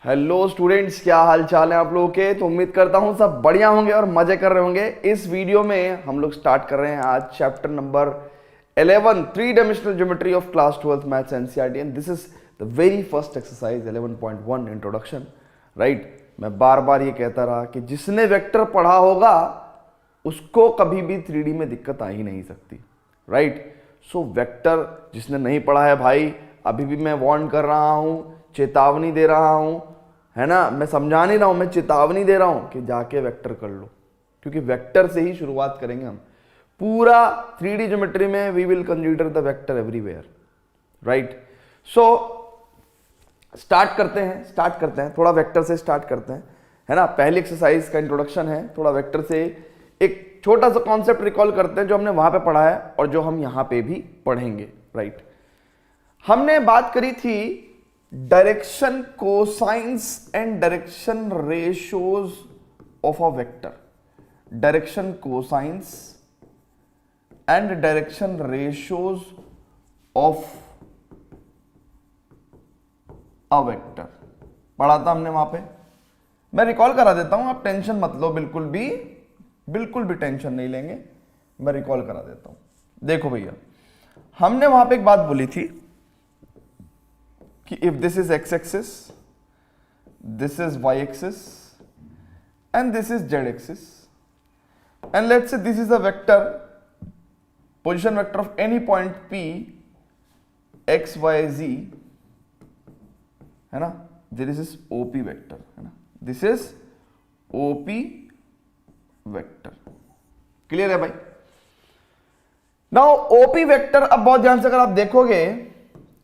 Hello students, क्या हाल चाल है आप लोगों के। तो उम्मीद करता हूँ सब बढ़िया होंगे और मजे कर रहे होंगे। इस वीडियो में हम लोग स्टार्ट कर रहे हैं आज chapter number 11 three dimensional geometry of class 12th maths NCERT and this is the very first exercise 11.1 introduction. Right, मैं बार बार ये कहता रहा कि जिसने वेक्टर पढ़ा होगा उसको कभी भी 3D में दिक्कत आ ही नहीं सकती। राइट, सो वेक्टर जिसने नहीं पढ़ा है भाई, अभी भी मैं वार्न कर रहा हूं, चेतावनी दे रहा हूं, है ना। मैं समझा नहीं रहा हूं, मैं चेतावनी दे रहा हूं कि जाके वेक्टर कर लो, क्योंकि वेक्टर से ही शुरुआत करेंगे हम। पूरा 3D ज्योमेट्री में we will consider the vector everywhere. Right, so start करते हैं थोड़ा वेक्टर से स्टार्ट करते हैं, है ना। पहली एक्सरसाइज का इंट्रोडक्शन है, थोड़ा वेक्टर से एक छोटा सा कॉन्सेप्ट रिकॉल करते हैं जो हमने वहां पे पढ़ा है और जो हम यहां पे भी पढ़ेंगे। राइट, हमने बात करी थी direction cosines and direction ratios of a vector. Direction cosines and direction ratios of a vector पढ़ा था हमने वहां पे। मैं रिकॉल करा देता हूं, आप टेंशन मत लो, बिल्कुल भी टेंशन नहीं लेंगे, मैं रिकॉल करा देता हूं। देखो भैया, हमने वहां पे एक बात बोली थी कि if this is X axis, this is Y axis and this is Z axis and let's say this is a vector, position vector of any point P x y z, है ना। दिस इज OP वेक्टर, है ना, this is OP vector. Clear है भाई। Now OP vector, अब बहुत ध्यान से अगर आप देखोगे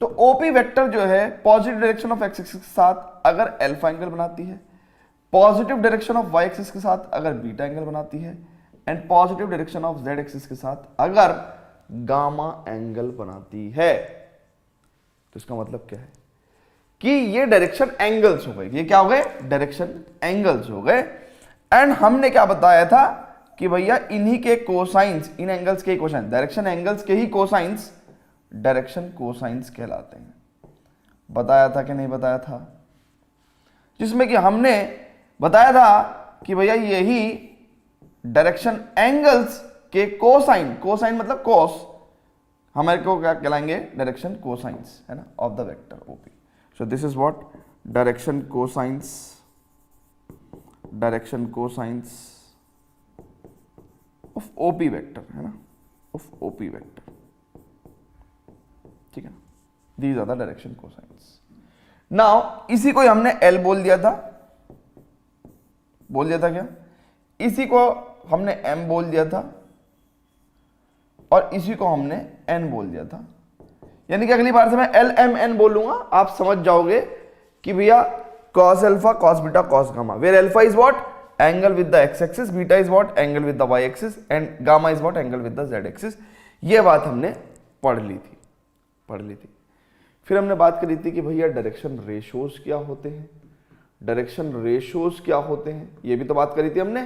तो OP वेक्टर जो है positive direction of X axis के साथ अगर अल्फा एंगल बनाती है, positive direction of Y axis के साथ अगर बीटा एंगल बनाती है and positive direction of Z axis के साथ अगर गामा एंगल बनाती है। तो इसका मतलब क्या है कि ये डायरेक्शन एंगल्स हो गए। ये क्या हो गए? डायरेक्शन एंगल्स हो गए। एंड हमने क्या बताया था कि भैया इन्हीं के कोसाइंस, इन एंगल्स के कोसाइंस, डायरेक्शन एंगल्स के ही कोसाइंस डायरेक्शन कोसाइंस कहलाते हैं। बताया था कि नहीं बताया था? जिसमें कि हमने बताया था कि भैया यही डायरेक्शन एंगल्स के कोसाइन, कोसाइन मतलब कोस, हमारे को क्या कहलाएंगे? डायरेक्शन कोसाइंस, है ना, of the vector OP। So this is what direction cosines, direction cosines of OP vector, है ना, ऑफ OP वेक्टर। ठीक है, these are the direction cosines. Now इसी को हमने L बोल दिया था क्या? इसी को हमने M बोल दिया था और इसी को हमने N बोल दिया था। यानी कि अगली बार से मैं L M N बोलूंगा, आप समझ जाओगे कि भैया cos alpha, cos beta, cos gamma, where alpha is what? Angle with the X axis, beta is what? Angle with the Y axis and gamma is what? Angle with the Z axis. ये बात हमने पढ़ ली थी। फिर हमने बात करी थी कि भैया डायरेक्शन रेशियोज क्या होते हैं, डायरेक्शन रेशियोज क्या होते हैं, ये भी तो बात करी थी हमने।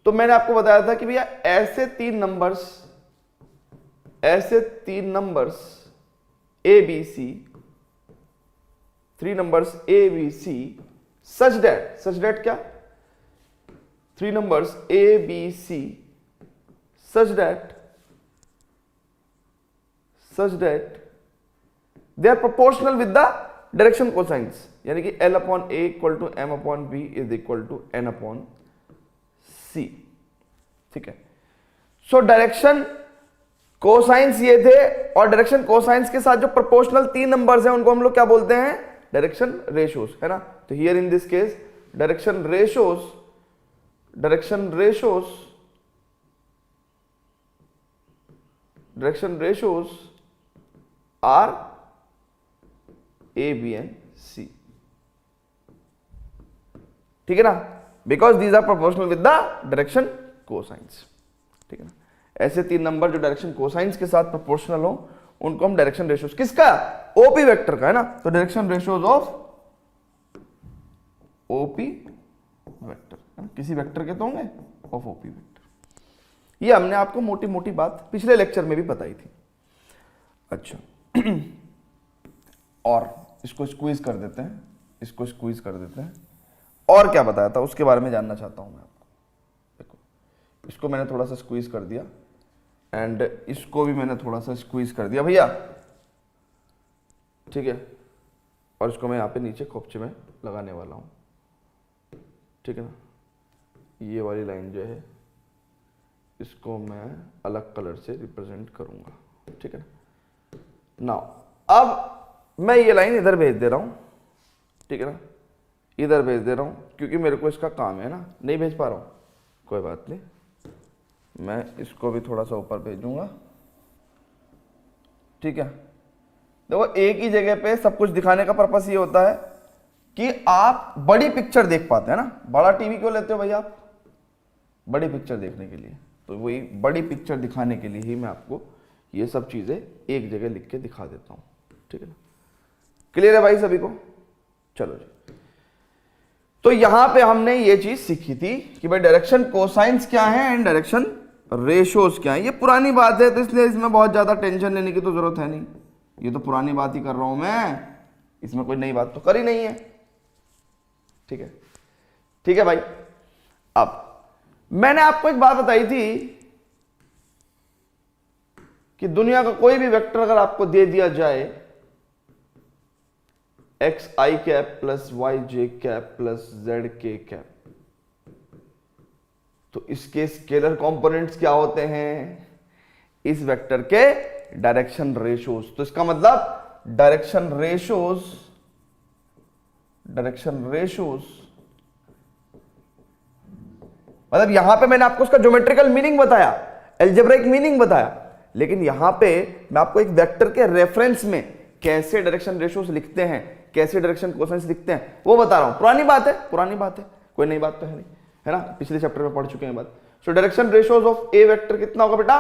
तो मैंने आपको बताया था कि भैया ऐसे तीन numbers ABC, 3 numbers ABC such that क्या? 3 numbers ABC such that they are proportional with the direction cosines, यानी कि L upon A equal to M upon B is equal to N upon C। ठीक है, so direction cosines ये थे और direction cosines के साथ जो प्रोपोर्शनल 3 नंबर्स हैं उनको हम लोग क्या बोलते हैं? डायरेक्शन रेशियोज, है ना। तो here in this case direction ratios are A, B and C। ठीक है ना, because these are proportional with the direction cosines. ठीक है ना, ऐसे 3 नंबर जो डायरेक्शन कोसाइंस के साथ प्रोपोर्शनल हो उनको हम डायरेक्शन रेशियोज, किसका? OP वेक्टर का, है ना। तो direction ratios of OP vector, है ना, किसी वेक्टर के तो होंगे, ऑफ OP वेक्टर। ये हमने आपको मोटी मोटी बात पिछले लेक्चर में भी बताई थी। अच्छा और इसको स्क्वीज कर देते हैं, इसको स्क्वीज कर देते हैं। और क्या बताया था उसके बारे में जानना चाहता हूं मैं आपको। देखो, इसको मैंने थोड़ा सा स्क्वीज कर दिया एंड इसको भी मैंने थोड़ा सा स्क्वीज कर दिया भैया, ठीक है। और इसको मैं यहाँ पे नीचे खोपचे में लगाने वाला हूँ, ठीक है ना। ये वाली लाइन जो है इसको मैं अलग कलर से रिप्रेजेंट करूँगा, ठीक है ना। नाउ अब मैं ये लाइन इधर भेज दे रहा हूँ, ठीक है ना, इधर भेज दे रहा हूँ क्योंकि मेरे को इसका काम है ना, नहीं भेज पा रहा हूँ, कोई बात नहीं, मैं इसको भी थोड़ा सा ऊपर भेजूंगा, ठीक है। देखो एक ही जगह पे सब कुछ दिखाने का पर्पस ये होता है कि आप बड़ी पिक्चर देख पाते हैं ना। बड़ा टीवी क्यों लेते हो भैया आप? बड़ी पिक्चर देखने के लिए। तो वही बड़ी पिक्चर दिखाने के लिए ही मैं आपको ये सब चीजें एक जगह लिख के दिखा देता हूं, ठीक है ना। क्लियर है भाई सभी को? चलो जी, तो यहां पे हमने ये चीज सीखी थी कि भाई डायरेक्शन कोसाइंस क्या है एंड डायरेक्शन रेशोज क्या है। ये पुरानी बात है तो इसलिए इसमें बहुत ज्यादा टेंशन लेने की तो जरूरत है नहीं, ये तो पुरानी बात ही कर रहा हूं मैं, इसमें कोई नई बात तो कर ही नहीं है, ठीक है। ठीक है भाई, अब मैंने आपको एक बात बताई थी कि दुनिया का कोई भी वेक्टर अगर आपको दे दिया जाए एक्स आई कैप प्लस वाई जे कैप प्लस जेड के कैप, तो इसके स्केलर कंपोनेंट्स क्या होते हैं? इस वेक्टर के डायरेक्शन रेशोज। तो इसका मतलब डायरेक्शन रेशोज मतलब यहां पे मैंने आपको उसका ज्योमेट्रिकल मीनिंग बताया, एल्जेब्रिक मीनिंग बताया, लेकिन यहां पे मैं आपको एक वेक्टर के रेफरेंस में कैसे डायरेक्शन रेशोज लिखते हैं, कैसे डायरेक्शन कोसाइंस लिखते हैं वो बता रहा हूं। पुरानी बात है, पुरानी बात है, कोई नई बात तो है नहीं, है ना, पिछले चैप्टर में पढ़ चुके हैं बात। So direction ratios of a vector कितना होगा बेटा?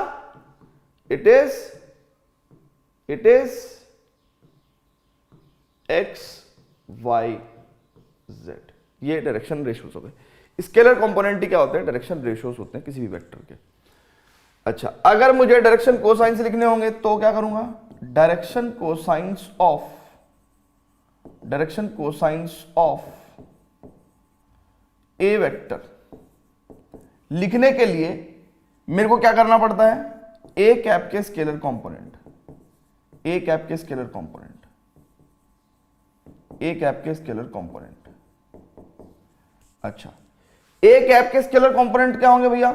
It is X Y Z. ये डायरेक्शन रेशोज हो गए। स्केलर कंपोनेंट ही क्या होते हैं? डायरेक्शन रेशोज होते हैं किसी भी वेक्टर के। अच्छा, अगर मुझे डायरेक्शन कोसाइंस लिखने होंगे तो क्या करूंगा? Direction cosines of a vector लिखने के लिए मेरे को क्या करना पड़ता है? ए कैप के स्केलर कंपोनेंट, ए कैप के स्केलर कंपोनेंट, ए कैप के स्केलर कंपोनेंट। अच्छा, ए कैप के स्केलर कंपोनेंट क्या होंगे भैया?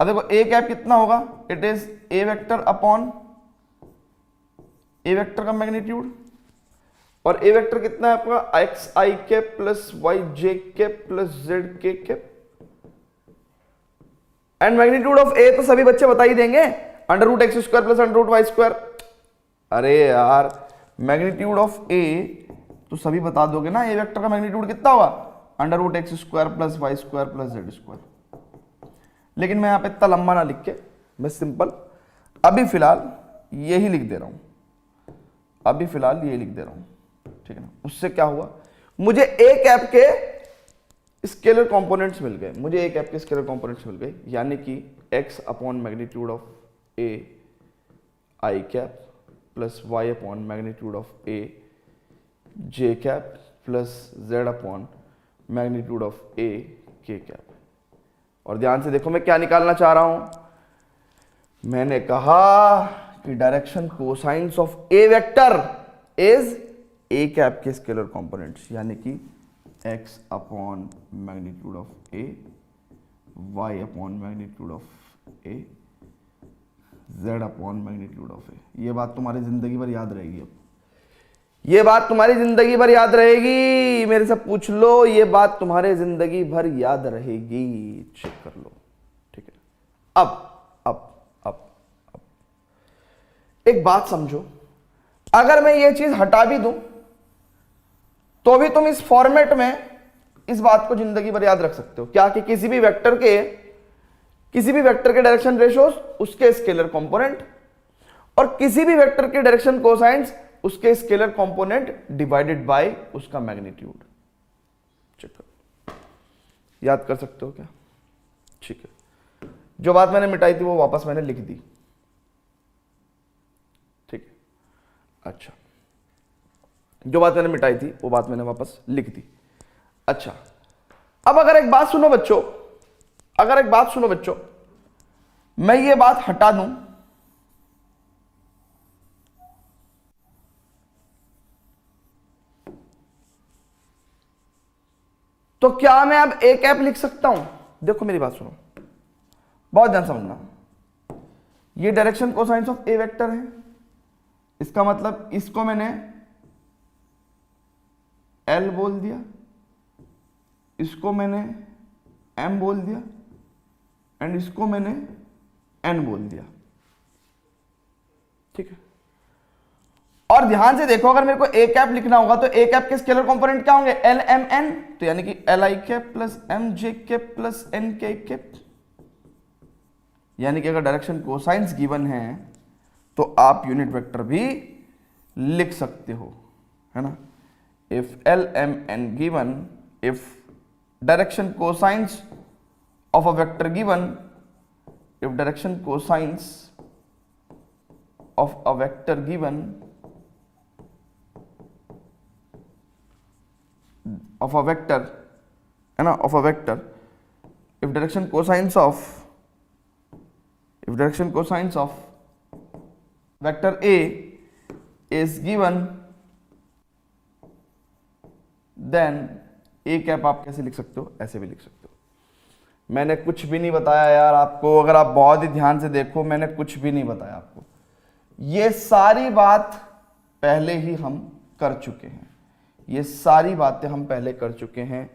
अब देखो ए कैप कितना होगा? It is a vector upon A vector का मैग्नीट्यूड, और ए वेक्टर कितना है आपका? एक्स आई कैप प्लस वाई जे कैप प्लस जेड के cap. And magnitude of A तो सभी बच्चे बता ही देंगे, under root X square plus under root Y square. अरे यार, मैग्नीट्यूड ऑफ ए तो सभी बता दोगे ना, ए वेक्टर का मैग्नीट्यूड कितना होगा? Under root X square plus Y square plus Z square. लेकिन मैं यहां पे इतना लंबा ना लिख के मैं सिंपल अभी फिलहाल यही लिख दे रहा हूं, अभी फिलहाल ये लिख दे रहा हूं, ठीक है ना। उससे क्या हुआ? मुझे ए कैप के स्केलर कंपोनेंट्स मिल गए, मुझे ए कैप के स्केलर कंपोनेंट्स मिल गए, यानी कि x upon magnitude of A I cap plus y upon magnitude of A J cap plus z upon magnitude of A K cap. और ध्यान से देखो मैं क्या निकालना चाह रहा हूं। मैंने कहा कि direction cosines of a vector is A cap के स्केलर कंपोनेंट्स, यानी कि x upon magnitude of A, y upon magnitude of A, z upon magnitude of A. ये बात तुम्हारी जिंदगी भर याद रहेगी। अब ये बात तुम्हारी जिंदगी भर याद रहेगी, मेरे से पूछ लो, ये बात तुम्हारे जिंदगी भर याद रहेगी, चेक कर लो, ठीक है। अब एक बात समझो, अगर मैं ये चीज हटा भी दूं तो भी तुम इस फॉर्मेट में इस बात को जिंदगी भर याद रख सकते हो, क्या? कि किसी भी वेक्टर के डायरेक्शन रेशोज उसके स्केलर कंपोनेंट, और किसी भी वेक्टर के डायरेक्शन कोसाइंस उसके स्केलर कंपोनेंट डिवाइडेड बाय उसका मैग्नीट्यूड। चेक करो, याद कर सकते हो क्या? ठीक है, जो बात मैंने मिटाई थी वो वापस मैंने लिख दी, ठीक है। अच्छा, जो बात मैंने मिटाई थी वो बात मैंने वापस लिख दी। अच्छा, अब अगर एक बात सुनो बच्चों, अगर एक बात सुनो बच्चों, मैं ये बात हटा दूं तो क्या मैं अब ए कैप लिख सकता हूं? देखो मेरी बात सुनो, बहुत ध्यान समझना। ये direction cosines of a vector है, इसका मतलब इसको मैंने एल बोल दिया, इसको मैंने एम बोल दिया एंड इसको मैंने एन बोल दिया, ठीक है। और ध्यान से देखो, अगर मेरे को ए कैप लिखना होगा तो ए कैप के स्केलर कंपोनेंट क्या होंगे? एल एम एन, तो यानी कि L I cap plus M J cap plus N K cap. यानी कि अगर डायरेक्शन कोसाइंस गिवन है तो आप यूनिट वेक्टर भी लिख सकते हो, है ना। If L M N given, if direction cosines of a vector given, if direction cosines of a vector given, of a vector, है ना, of a vector, if direction cosines of vector A is given, then A cap आप कैसे लिख सकते हो? ऐसे भी लिख सकते हो। मैंने कुछ भी नहीं बताया यार आपको, अगर आप बहुत ही ध्यान से देखो, मैंने कुछ भी नहीं बताया आपको। ये सारी बात पहले ही हम कर चुके हैं, ये सारी बातें हम पहले कर चुके हैं,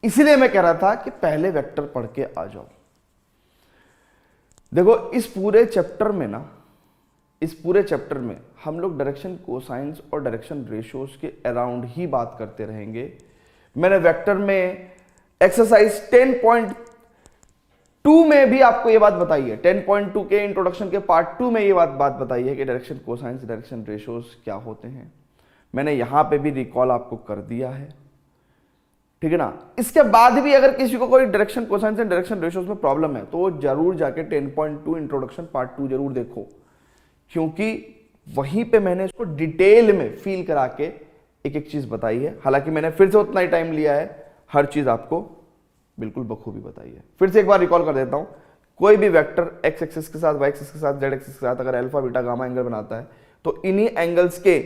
इसलिए मैं कह रहा था कि पहले वेक्टर पढ़ के आ जाओ। देखो इस पूरे चैप्टर में ना, इस पूरे चैप्टर में हम लोग डायरेक्शन कोसाइंस और डायरेक्शन रेशियोज के अराउंड ही बात करते रहेंगे। मैंने वेक्टर में एक्सरसाइज 10.2 में भी आपको ये बात बताई है, 10.2 के इंट्रोडक्शन के पार्ट 2 में ये बात बताई है कि डायरेक्शन कोसाइंस डायरेक्शन रेशियोज क्या होते हैं। मैंने यहां पे भी रिकॉल आपको कर दिया है, ठीक है ना। इसके बाद भी अगर किसी को कोई direction cosines and direction ratios में प्रॉब्लम है तो वो जरूर जाके 10.2 इंट्रोडक्शन पार्ट 2 जरूर देखो, क्योंकि वहीं पे मैंने इसको डिटेल में फील करा के एक एक चीज बताई है। हालांकि मैंने फिर से उतना ही टाइम लिया है, हर चीज आपको बिल्कुल बखूबी बताई है। फिर से एक बार रिकॉल कर देता हूं, कोई भी वेक्टर एक्स एक्सिस के साथ, वाई एक्सिस के साथ, जेड एक्सिस के साथ अगर अल्फा बीटा गामा एंगल बनाता है तो इन्हीं एंगल्स के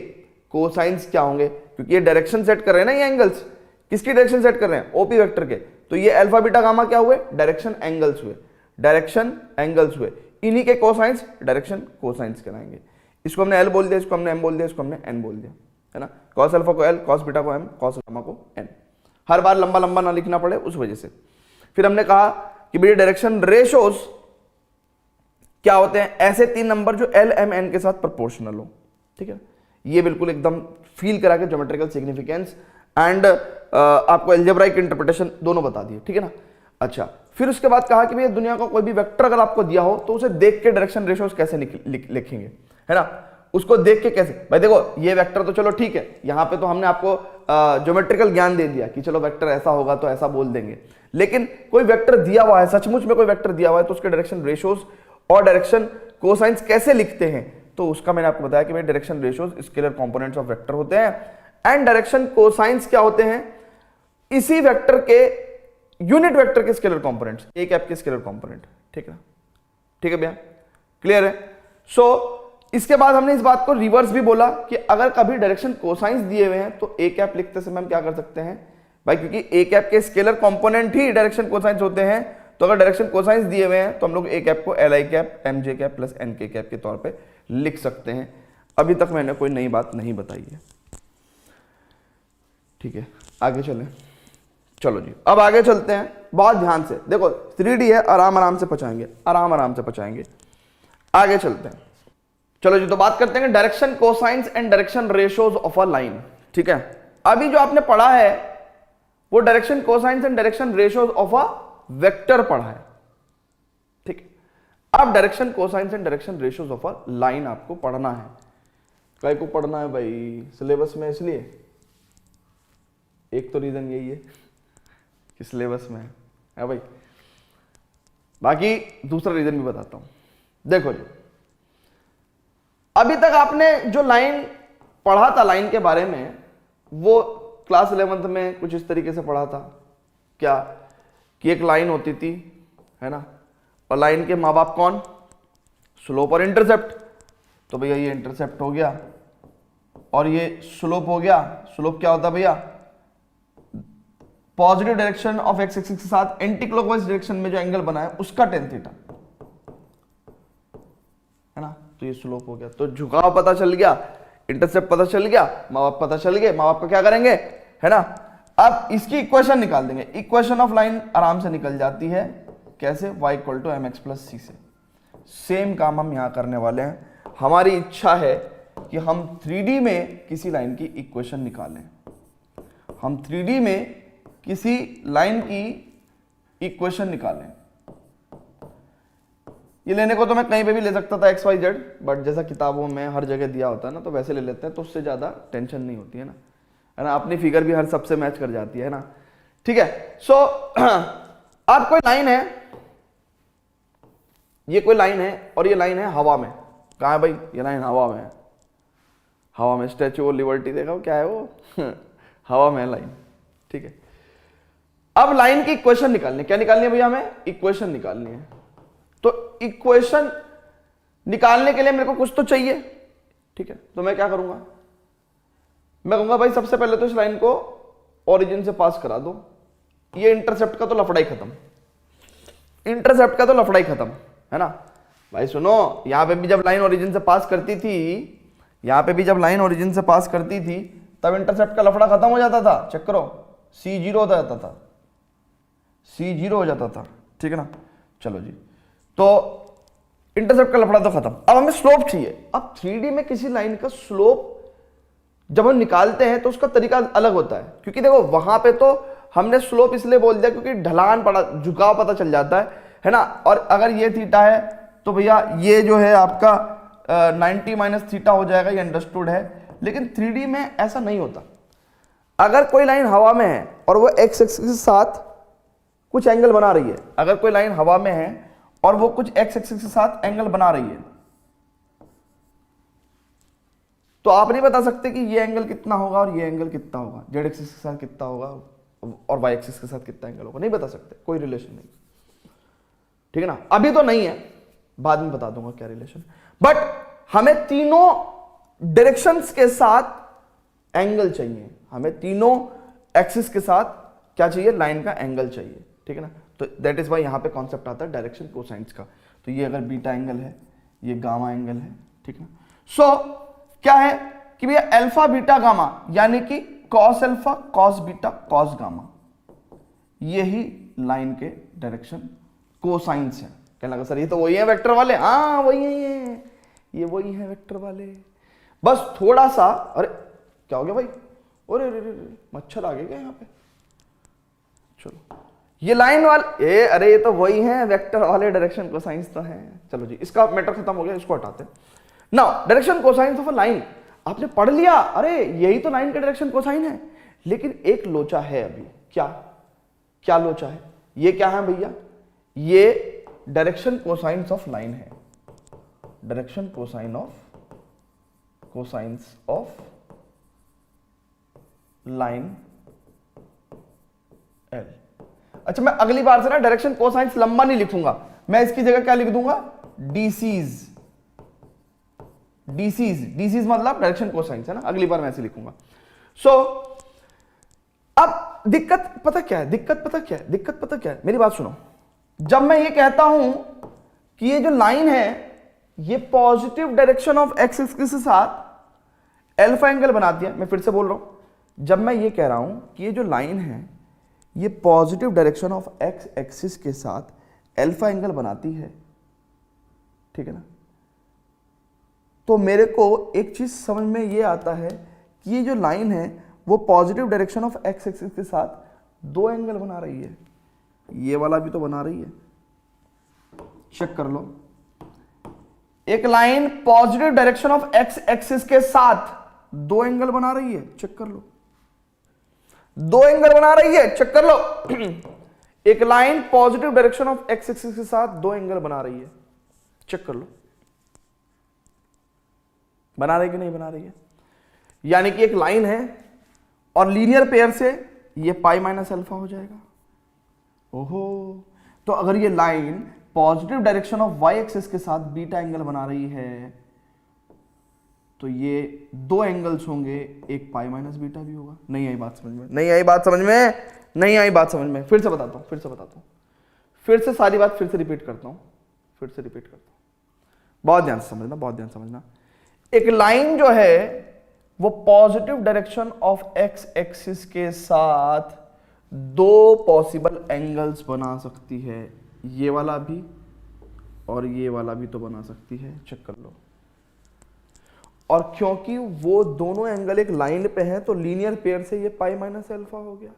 कोसाइंस क्या होंगे? क्योंकि ये डायरेक्शन सेट कर रहे हैं ना, ये एंगल्स किसकी डायरेक्शन सेट कर रहे हैं? ओपी वेक्टर के। तो ये अल्फा बीटा गामा क्या हुए? डायरेक्शन एंगल्स हुए, डायरेक्शन एंगल्स हुए। इन्हीं के कोसाइंस डायरेक्शन कोसाइंस कहलाएंगे। इसको हमने एल बोल दिया, इसको हमने एम बोल दिया, इसको हमने एन बोल दिया, है ना। कॉस अल्फा को एल, कॉस बीटा को एम, कॉस गामा को एन। हर बार लंबा लंबा ना लिखना पड़े उस वजह से। फिर हमने कहा कि भैया डायरेक्शन रेशोज क्या होते हैं? ऐसे 3 नंबर जो एल एम एन के साथ प्रोपोर्शनल हो, ठीक है। ये बिल्कुल एकदम फील करा के ज्योमेट्रिकल सिग्निफिकेंस एंड आपको अलजेब्राइक इंटरप्रिटेशन दोनों बता दिए, ठीक है ना। अच्छा, फिर उसके बाद कहा कि भैया दुनिया का कोई भी वेक्टर अगर आपको दिया हो तो उसे देख के डायरेक्शन रेशोज कैसे लिखेंगे, है ना। उसको देख के कैसे? भाई देखो ये वेक्टर तो चलो ठीक है, यहां पे तो हमने आपको ज्योमेट्रिकल ज्ञान दे दिया कि चलो वेक्टर ऐसा होगा तो ऐसा बोल देंगे, लेकिन कोई वेक्टर दिया हुआ है, सचमुच में कोई वेक्टर दिया हुआ है तो उसके डायरेक्शन रेशोज और डायरेक्शन कोसाइंस कैसे लिखते हैं? तो उसका मैंने आपको बताया कि भाई direction ratios scalar components of vector होते हैं एंड डायरेक्शन कोसाइंस क्या होते हैं? इसी वेक्टर के यूनिट वेक्टर के स्केलर कंपोनेंट्स, ए कैप के स्केलर कंपोनेंट, ठीक है, ठीक है भैया, क्लियर है। सो इसके बाद हमने इस बात को रिवर्स भी बोला कि अगर कभी डायरेक्शन कोसाइंस दिए हुए हैं तो ए कैप लिखते समय हम क्या कर सकते हैं भाई, क्योंकि ए कैप के स्केलर कंपोनेंट ही डायरेक्शन कोसाइंस होते हैं, तो अगर डायरेक्शन कोसाइंस दिए हुए हैं तो हम लोग ए कैप को L I cap M J cap plus N K cap के तौर पे लिख सकते हैं। अभी तक मैंने कोई नई बात नहीं बताई है, ठीक है। आगे चलें, चलो जी अब आगे चलते हैं, बहुत ध्यान से देखो। 3D है, आराम आराम से पहुंचाएंगे, आराम आराम से पहुंचाएंगे। आगे चलते हैं, चलो जी। तो बात करते हैं direction cosines and direction ratios of a line, ठीक है। अभी जो आपने पढ़ा है वो direction cosines and direction ratios of a vector पढ़ा है, ठीक है। अब direction cosines and direction ratios of a line आपको पढ़ना है। काय को पढ़ना है भाई? सिलेबस में, इसलिए एक तो रीजन यही है कि सिलेबस में है भाई, बाकी दूसरा रीजन भी बताता हूं। देखो जी, अभी तक आपने जो लाइन पढ़ा था, लाइन के बारे में, वो क्लास 11th में कुछ इस तरीके से पढ़ा था क्या, कि एक लाइन होती थी, है ना, और लाइन के माँ बाप कौन, स्लोप और इंटरसेप्ट। तो भैया ये इंटरसेप्ट हो गया और ये स्लोप हो गया। स्लोप क्या होता है भैया, positive direction of X axis के साथ एंटी क्लॉकवाइज डायरेक्शन में जो एंगल बना है उसका टेन थीटा, है ना। तो ये स्लोप हो गया, तो झुकाव पता चल गया, इंटरसेप्ट पता चल गया, माँ बाप पता चल गए। माँ बाप का क्या करेंगे, है ना, अब इसकी इक्वेशन निकाल देंगे। इक्वेशन ऑफ लाइन आराम से निकल जाती है, कैसे, y equal to mx plus C से। सेम काम हम यहां करने वाले हैं। हमारी इच्छा है कि हम 3D में किसी लाइन की इक्वेशन निकालें। हम 3D में किसी लाइन की इक्वेशन निकालें। ये लेने को तो मैं कहीं पे भी ले सकता था एक्स वाई जेड, बट जैसा किताबों में हर जगह दिया होता है ना, तो वैसे ले लेते हैं, तो उससे ज्यादा टेंशन नहीं होती है ना, है ना। अपनी फिगर भी हर सबसे मैच कर जाती है ना, ठीक है। सो अब कोई लाइन है, ये कोई लाइन है और ये लाइन है हवा में। कहां है भाई, ये लाइन हवा में है। हवा में स्टैच्यू ऑफ लिबर्टी देखा क्या है वो हवा में है लाइन, ठीक है। अब लाइन की इक्वेशन निकालनी, क्या निकालनी है भैया, हमें इक्वेशन निकालनी है। तो इक्वेशन निकालने के लिए मेरे को कुछ तो चाहिए, ठीक है। तो मैं क्या करूंगा, मैं कहूंगा भाई सबसे पहले तो इस लाइन को ओरिजिन से पास करा दो। ये इंटरसेप्ट का तो लफड़ा ही खत्म, इंटरसेप्ट का तो लफड़ा ही खत्म, है ना भाई। सुनो, यहां पे भी जब लाइन ओरिजिन से पास करती थी, यहां पे भी जब लाइन ओरिजिन से पास करती थी, तब इंटरसेप्ट का लफड़ा खत्म हो जाता था। चेक करो, C0 हो जाता था, C0 हो जाता था, ठीक है ना। चलो जी, तो इंटरसेप्ट का लफड़ा तो खत्म। अब हमें स्लोप चाहिए। अब 3D में किसी लाइन का स्लोप जब हम निकालते हैं तो उसका तरीका अलग होता है, क्योंकि देखो वहां पे तो हमने स्लोप इसलिए बोल दिया क्योंकि ढलान पड़ा, झुकाव पता चल जाता है ना। और अगर ये थीटा है तो भैया ये जो है आपका 90 माइनस थीटा हो जाएगा, ये अंडरस्टूड है। लेकिन 3D में ऐसा नहीं होता। अगर कोई लाइन हवा में है और वो एक्स एक्सिस के साथ कुछ एंगल बना रही है, अगर कोई लाइन हवा में है और वो कुछ एक्स एक्सिस के साथ एंगल बना रही है, तो आप नहीं बता सकते कि ये एंगल कितना होगा और ये एंगल कितना होगा, जेड एक्सिस के साथ कितना होगा और वाई एक्सिस के साथ कितना एंगल होगा, नहीं बता सकते, कोई रिलेशन नहीं, ठीक है ना। अभी तो नहीं है, बाद में बता दूंगा क्या रिलेशन। बट हमें तीनों डायरेक्शंस के साथ एंगल चाहिए, हमें तीनों एक्सिस के साथ क्या चाहिए, लाइन का एंगल चाहिए, ठीक है ना। तो दैट इज वाई यहां पे कॉन्सेप्ट आता है डायरेक्शन कोसाइंस का। तो ये अगर बीटा एंगल है, ये गामा एंगल है, ठीक है ना। सो क्या है कि भैया अल्फा बीटा गामा, यानी कि cos alpha cos beta cos gamma, यही लाइन के डायरेक्शन कोसाइंस है। कहने लगा सर ये तो वही है वेक्टर वाले, हाँ वही है, ये वही है वेक्टर वाले। बस थोड़ा सा, अरे क्या हो गया भाई, अरे मच्छर आ गए क्या यहाँ पे। चलो ये लाइन वाले, अरे ये तो वही है वेक्टर वाले, डायरेक्शन कोसाइंस तो है। चलो जी, इसका मैटर खत्म हो गया, इसको हटाते हैं। Now direction cosines of a line आपने पढ़ लिया, अरे यही तो लाइन का डायरेक्शन कोसाइन है। लेकिन एक लोचा है अभी, क्या क्या लोचा है, ये क्या है भैया, ये डायरेक्शन कोसाइंस ऑफ लाइन है। Direction cosines of line L. अच्छा, मैं अगली बार से ना डायरेक्शन कोसाइंस लंबा नहीं लिखूंगा, मैं इसकी जगह क्या लिख दूंगा, डीसीज। डीसीज मतलब डायरेक्शन कोसाइंस, है ना, अगली बार मैं ऐसे लिखूंगा। सो अब दिक्कत पता क्या है, दिक्कत पता क्या है, मेरी बात सुनो। जब मैं ये कहता हूं कि ये जो लाइन है ये positive direction of X axis के साथ अल्फा एंगल बनाती है, मैं फिर से बोल रहा हूं, जब मैं ये कह रहा हूं कि ये जो लाइन है ये positive direction of X axis के साथ अल्फा एंगल बनाती है, ठीक है ना, तो मेरे को एक चीज समझ में ये आता है कि ये जो लाइन है वो positive direction of X axis के साथ दो एंगल बना रही है। ये वाला भी तो बना रही है, चेक कर लो। एक line positive direction of X axis के साथ दो एंगल बना रही है, चेक कर लो। दो एंगल बना रही है, चेक कर लो। एक line positive direction of X axis के साथ दो एंगल बना रही है, चेक कर लो। बना रही कि नहीं बना रही है, यानी कि एक लाइन है और लीनियर पेयर से ये पाई माइनस अल्फा हो जाएगा। ओहो, तो अगर ये line positive direction of Y axis के साथ बीटा एंगल बना रही है तो ये दो एंगल्स होंगे, एक पाई माइनस बीटा भी होगा। नहीं आई बात समझ में? नहीं आई बात समझ में? नहीं आई बात समझ में? फिर से बताता हूं, फिर से सारी बात फिर से रिपीट करता हूं, बहुत ध्यान से समझना, बहुत ध्यान से समझना। एक लाइन जो है वो positive direction of X axis के साथ दो पॉसिबल एंगल्स बना सकती है, ये वाला भी और ये वाला भी तो बना सकती है, चेक कर लो। और क्योंकि वो दोनों एंगल एक लाइन पे हैं तो लीनियर पेयर से ये पाई माइनस अल्फा हो गया।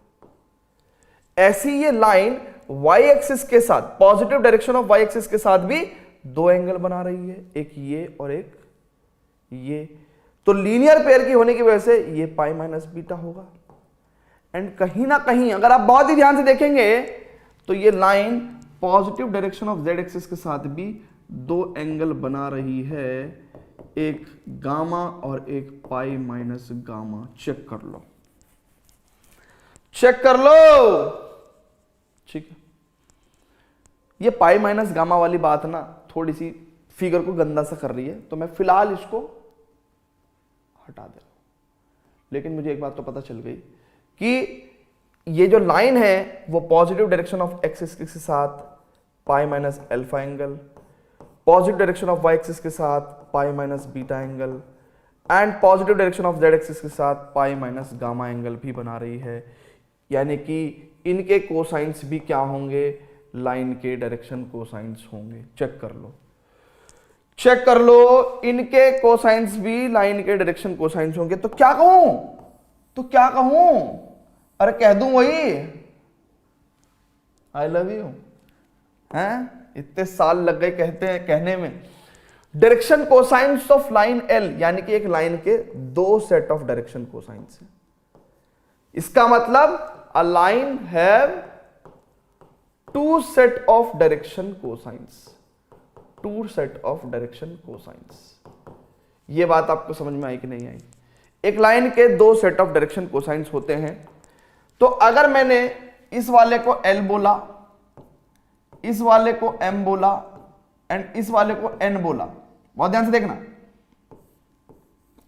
ऐसी ये लाइन वाई एक्सिस के साथ, positive direction of Y axis के साथ भी दो एंगल बना रही है, एक ये और एक ये, तो लीनियर पेयर की होने की वजह से ये पाई माइनस बीटा होगा। एंड कहीं ना कहीं अगर आप बहुत ही ध्यान से देखेंगे तो ये line positive direction of Z axis के साथ भी दो एंगल बना रही है, एक गामा और एक पाई माइनस गामा। चेक कर लो, ठीक है। ये पाई माइनस गामा वाली बात ना थोड़ी सी फिगर को गंदा सा कर रही है, तो मैं फिलहाल इसको हटा दे रहा हूं। लेकिन मुझे एक बात तो पता चल गई कि ये जो लाइन है वो positive direction of X axis के साथ pi minus alpha angle, positive direction of Y axis के साथ pi minus beta angle and positive direction of Z axis के साथ पाई माइनस गामा एंगल भी बना रही है। यानी कि इनके कोसाइंस भी क्या होंगे? लाइन के डायरेक्शन कोसाइंस होंगे। चेक कर लो, इनके कोसाइंस भी लाइन के डायरेक्शन कोसाइंस होंगे। तो क्या कहूं? अरे कह दूं वही आई लव यू हैं? इतने साल लग गए कहने में। Direction cosines of line L, यानी कि एक लाइन के दो सेट ऑफ डायरेक्शन कोसाइंस है। इसका मतलब a line have two set of direction cosines. ये बात आपको समझ में आई कि नहीं आई? एक लाइन के दो सेट ऑफ डायरेक्शन कोसाइंस होते हैं। तो अगर मैंने इस वाले को L बोला, इस वाले को M बोला एंड इस वाले को N बोला, बहुत ध्यान से देखना,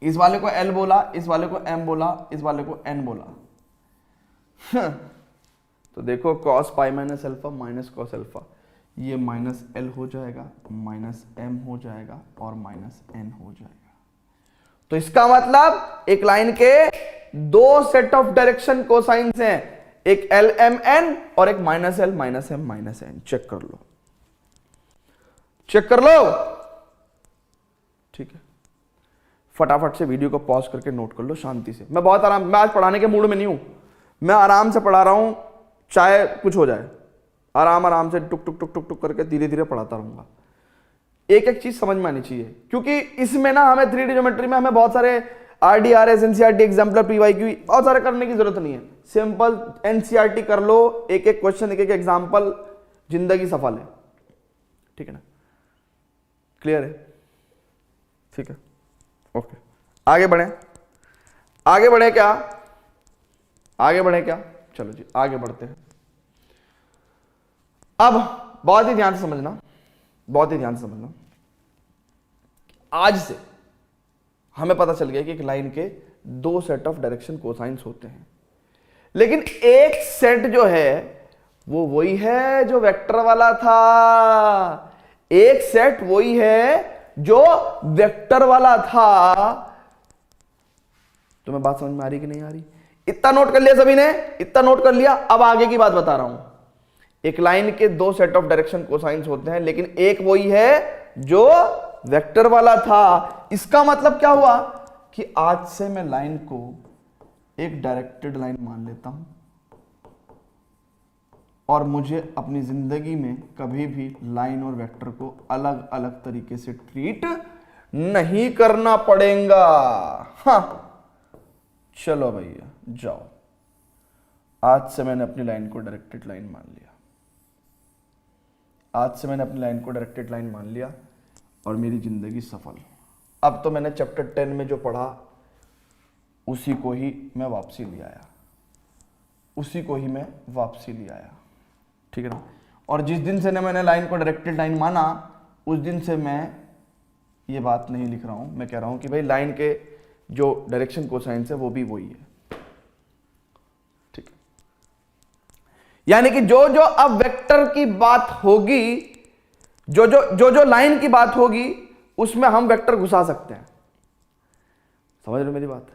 इस वाले को L बोला, इस वाले को M बोला, इस वाले को N बोला, तो देखो cos पाई minus alpha minus cos alpha, ये माइनस L हो जाएगा, माइनस M हो जाएगा और माइनस N हो जाएगा। तो इसका मतलब एक लाइन के दो सेट ऑफ डायरेक्शन कोसाइंस हैं, एक एल एम एन और एक minus L minus M minus N. Check कर लो, ठीक है। फटाफट से वीडियो को पॉज करके नोट कर लो शांति से। मैं आज पढ़ाने के मूड में नहीं हूं, मैं आराम से पढ़ा रहा हूं, चाहे कुछ हो जाए, आराम से टुक टुक टुक टुक टुक करके धीरे धीरे पढ़ाता रहूंगा। एक एक चीज समझ में आनी चाहिए, क्योंकि इसमें ना हमें 3D ज्योमेट्री में हमें बहुत सारे RDRS, NCERT, एग्जाम्पलर, PYQ बहुत सारे करने की जरूरत नहीं है। सिंपल NCERT कर लो, एक एक क्वेश्चन, एक एक एग्जाम्पल, जिंदगी सफल है। ठीक है ना? क्लियर है? ठीक है, ओके। आगे बढ़े क्या? चलो जी आगे बढ़ते हैं। अब बहुत ही ध्यान से समझना, आज से हमें पता चल गया कि एक लाइन के दो सेट ऑफ डायरेक्शन कोसाइंस होते हैं, लेकिन एक सेट जो है वो वही है जो वेक्टर वाला था। एक सेट वही है जो वेक्टर वाला था। तुम्हें बात समझ में आ रही कि नहीं आ रही? इतना नोट कर लिया सभी ने? इतना नोट कर लिया? अब आगे की बात बता रहा हूं। एक लाइन के दो सेट ऑफ डायरेक्शन कोसाइंस होते हैं, लेकिन एक वही है जो वेक्टर वाला था। इसका मतलब क्या हुआ कि आज से मैं लाइन को एक डायरेक्टेड लाइन मान लेता हूं और मुझे अपनी जिंदगी में कभी भी लाइन और वेक्टर को अलग अलग तरीके से ट्रीट नहीं करना पड़ेगा। हाँ, चलो भैया जाओ, आज से मैंने अपनी लाइन को डायरेक्टेड लाइन मान लिया। और मेरी जिंदगी सफल। अब तो मैंने चैप्टर 10 में जो पढ़ा उसी को ही मैं वापसी ले आया, उसी को ही मैं वापसी ले आया, ठीक है ना। और जिस दिन से ना मैंने लाइन को डायरेक्टेड लाइन माना, उस दिन से मैं ये बात नहीं लिख रहा हूं, मैं कह रहा हूं कि भाई लाइन के जो डायरेक्शन कोसाइंस है वो भी वही है, ठीक है। यानी कि जो जो अब वेक्टर की बात होगी, जो लाइन की बात होगी, उसमें हम वेक्टर घुसा सकते हैं। समझ रहे हो मेरी बात?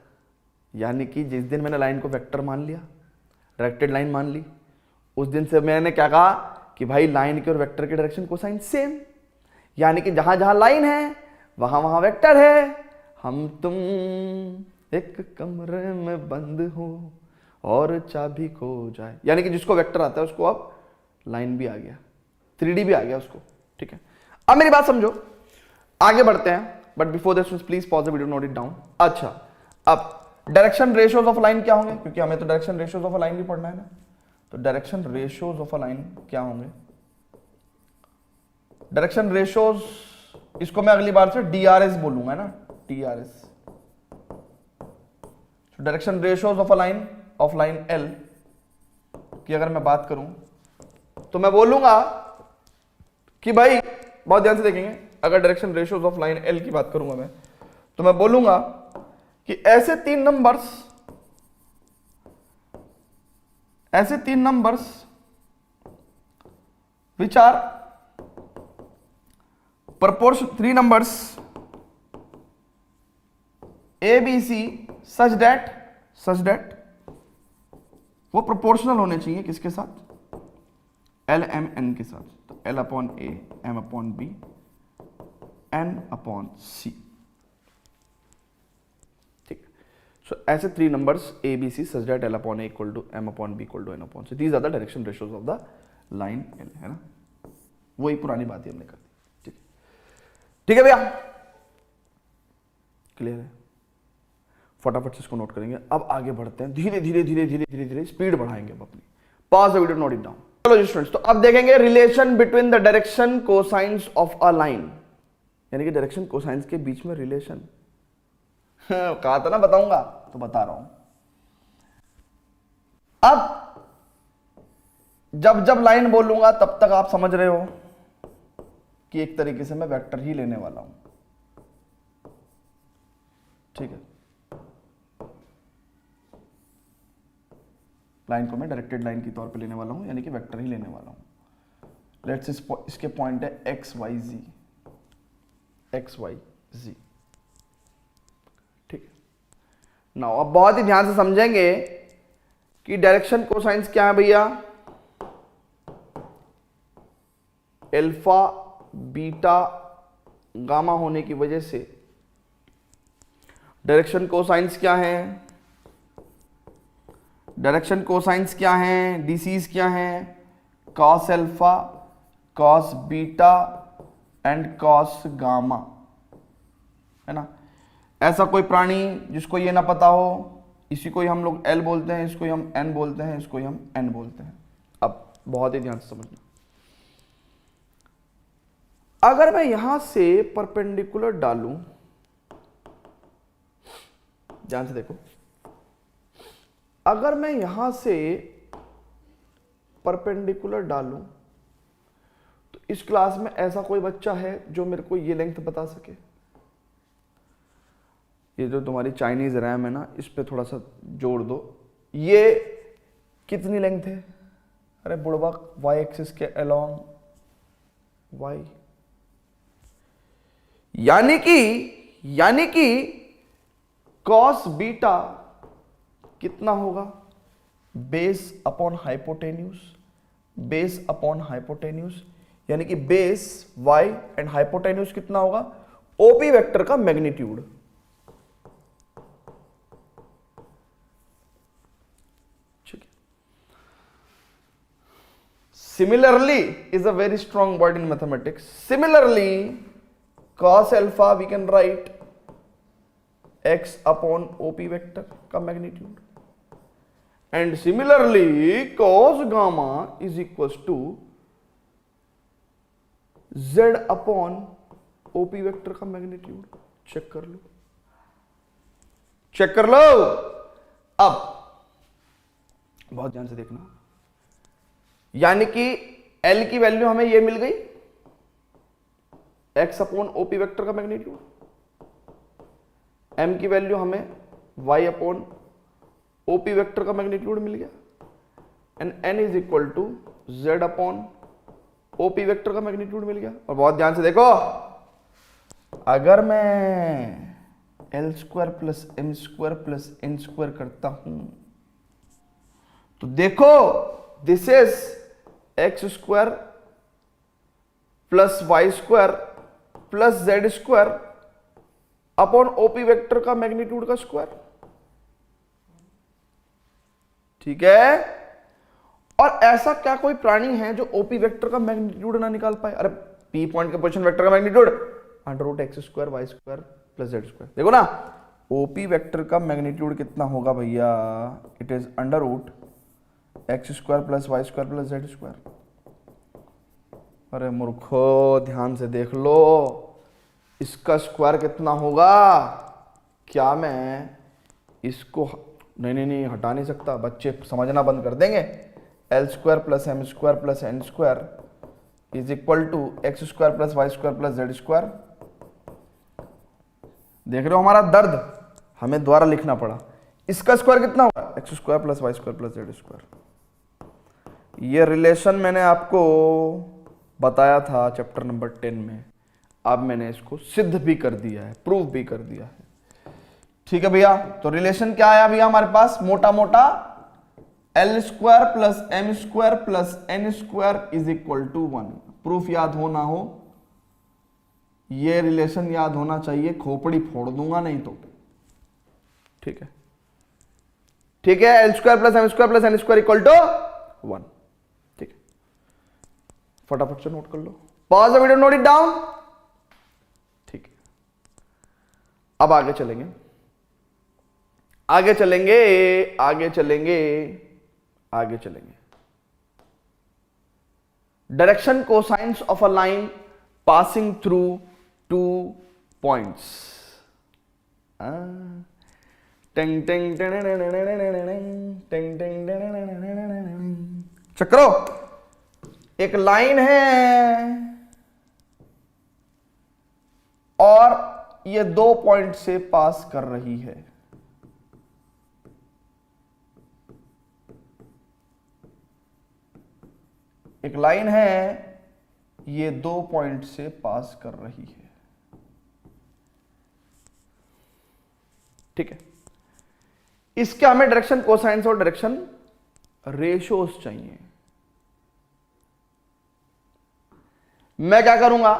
यानी कि जिस दिन मैंने लाइन को वेक्टर मान लिया, डायरेक्टेड लाइन मान ली, उस दिन से मैंने क्या कहा कि भाई लाइन के और वेक्टर के डायरेक्शन कोसाइन सेम। यानी कि जहां जहां लाइन है वहां वहां वेक्टर है। हम तुम एक कमरे में बंद हो और चाबी खो जाए, यानी कि जिसको वेक्टर आता है उसको अब लाइन भी आ गया, 3D भी आ गया उसको, ठीक है। अब मेरी बात समझो, आगे बढ़ते हैं, but before this please pause the video, note it down. अच्छा, अब डायरेक्शन रेशियोज ऑफ लाइन क्या होंगे, क्योंकि हमें तो डायरेक्शन रेशियोज ऑफ लाइन भी पढ़ना है ना। तो डायरेक्शन रेशियोज ऑफ लाइन क्या होंगे? डायरेक्शन रेशियोज, इसको मैं अगली बार से DRS बोलूंगा ना, DRS। Direction ratios of line L की अगर मैं बात करूं तो मैं बोलूंगा कि भाई, बहुत ध्यान से देखेंगे, अगर direction ratios of line L की बात करूंगा मैं, तो मैं बोलूंगा कि ऐसे तीन numbers which are proportion, 3 numbers A B C such that वो प्रोपोर्शनल होने चाहिए किसके साथ? L M N के साथ। तो L upon A, M upon B, N upon C, ठीक। सो ऐसे 3 numbers A B C such that L upon A equal to M upon B equal to N upon C, these are the direction ratios of the line L, है ना। वही पुरानी बात ही हमने कर दी, ठीक है भैया, क्लियर है। फटाफट से इसको नोट करेंगे। अब आगे बढ़ते हैं, धीरे धीरे स्पीड बढ़ाएंगे अब अपनी। Pause the video, note it down. चलो जी स्टूडेंट्स, तो अब देखेंगे relation between the direction cosines of a line, यानी कि डायरेक्शन कोसाइंस के बीच में रिलेशन। कहा था ना बताऊंगा, तो बता रहा हूं। अब जब लाइन बोलूंगा तब तक आप समझ रहे हो कि एक तरीके से मैं वेक्टर ही लेने वाला हूं, ठीक है। लाइन को मैं डायरेक्टेड लाइन के तौर पे लेने वाला हूं, यानी कि वेक्टर ही लेने वाला हूं। लेट्स इसके पॉइंट है एक्स वाई जी, ठीक है। नाउ अब बहुत ही ध्यान से समझेंगे कि डायरेक्शन कोसाइंस क्या है भैया? अल्फा बीटा गामा होने की वजह से डायरेक्शन कोसाइंस क्या है? डायरेक्शन कोसाइंस क्या है? डीसीज क्या है? Cos alpha, cos beta and cos gamma, है ना। ऐसा कोई प्राणी जिसको ये ना पता हो, इसी को ही हम लोग L बोलते हैं, इसको ही हम N बोलते हैं, इसको ही हम N बोलते हैं। अब बहुत ही ध्यान से समझना, अगर मैं यहां से परपेंडिकुलर डालूं, ध्यान से देखो, अगर मैं यहां से परपेंडिकुलर डालूं तो इस क्लास में ऐसा कोई बच्चा है जो मेरे को ये लेंथ बता सके? ये जो तुम्हारी चाइनीज रैम है ना, इस पे थोड़ा सा जोड़ दो, ये कितनी लेंथ है? अरे बुड़बक, y एक्सिस के अलोंग y, यानी कि कॉस बीटा कितना होगा? बेस अपॉन हाइपोटेन्यूज, यानी कि बेस y एंड हाइपोटेन्यूज कितना होगा? ओपी वेक्टर का मैग्नीट्यूड, ठीक है। Similarly is a very strong word in mathematics. Similarly cos alpha we can write x upon OP vector का magnitude, and similarly cos gamma is equal to z upon OP vector का magnitude. Check कर लो, check कर लो। अब बहुत ध्यान से देखना, यानी कि L की वैल्यू हमें ये मिल गई, x अपॉन ओपी वेक्टर का मैग्नीट्यूड, m की वैल्यू हमें y अपॉन ओपी वेक्टर का मैग्नीट्यूड मिल गया, and n is equal to z upon OP vector का मैग्नीट्यूड मिल गया। और बहुत ध्यान से देखो, अगर मैं L square plus M square plus N square करता हूं तो देखो, this is X square plus Y square plus Z square upon OP vector का मैग्नीट्यूड का स्क्वायर। ठीक है, और ऐसा क्या कोई प्राणी है जो ओपी वेक्टर का मैग्नीट्यूड ना निकाल पाए? अरे पी पॉइंट का पोजीशन वेक्टर का magnitude under root X square Y square plus Z square. देखो ना, ओपी वेक्टर का मैग्नीट्यूड कितना होगा भैया? It is under root X square plus Y square plus Z square. अरे मूर्खो, ध्यान से देख लो, इसका स्क्वायर कितना होगा? क्या मैं इसको नहीं हटा नहीं सकता? बच्चे समझना बंद कर देंगे। L square plus M square plus N square is equal to X square plus Y square plus Z square. देख रहे हो हमारा दर्द? हमें द्वारा लिखना पड़ा। इसका स्क्वायर कितना होगा? X square plus Y square plus Z square. ये रिलेशन मैंने आपको बताया था चैप्टर नंबर 10 में। अब मैंने इसको सिद्ध भी कर दिया है, प्रूव भी कर दिया है। ठीक है भैया, तो रिलेशन क्या आया भैया हमारे पास? मोटा मोटा L square plus M square plus N square is equal to 1। Proof याद हो ना हो, ये रिलेशन याद होना चाहिए, खोपड़ी फोड़ दूंगा नहीं तो। ठीक है, ठीक है, L square plus M square plus N square equal to 1। ठीक है, फटाफट से नोट कर लो, pause the video, note it down. ठीक है, अब आगे चलेंगे, आगे चलेंगे, आगे चलेंगे, आगे चलेंगे। Direction cosines of a line passing through two points. टिंग टिंग चक्रो, एक लाइन है और ये 2 पॉइंट से पास कर रही है। एक लाइन है, ये 2 पॉइंट से पास कर रही है। ठीक है, इसके हमें डायरेक्शन कोसाइंस और डायरेक्शन रेशियोज चाहिए। मैं क्या करूंगा?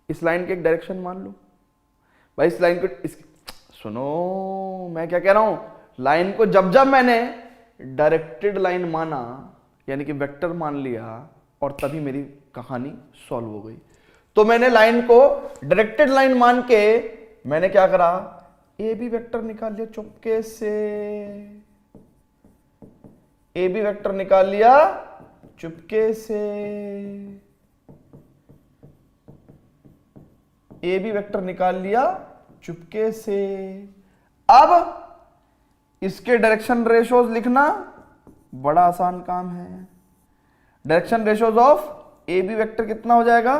इस लाइन के एक डायरेक्शन मान लो भाई, इस लाइन को सुनो, मैं क्या कह रहा हूं, लाइन को जब जब मैंने डायरेक्टेड लाइन माना, यानी कि वेक्टर मान लिया, और तभी मेरी कहानी सॉल्व हो गई। तो मैंने लाइन को डायरेक्टेड लाइन मान के मैंने क्या करा? ए बी वेक्टर निकाल लिया चुपके से। ए बी वेक्टर निकाल लिया चुपके से। ए बी वेक्टर निकाल लिया चुपके से। अब इसके डायरेक्शन रेशियोज लिखना बड़ा आसान काम है। Direction ratios of A B vector कितना हो जाएगा?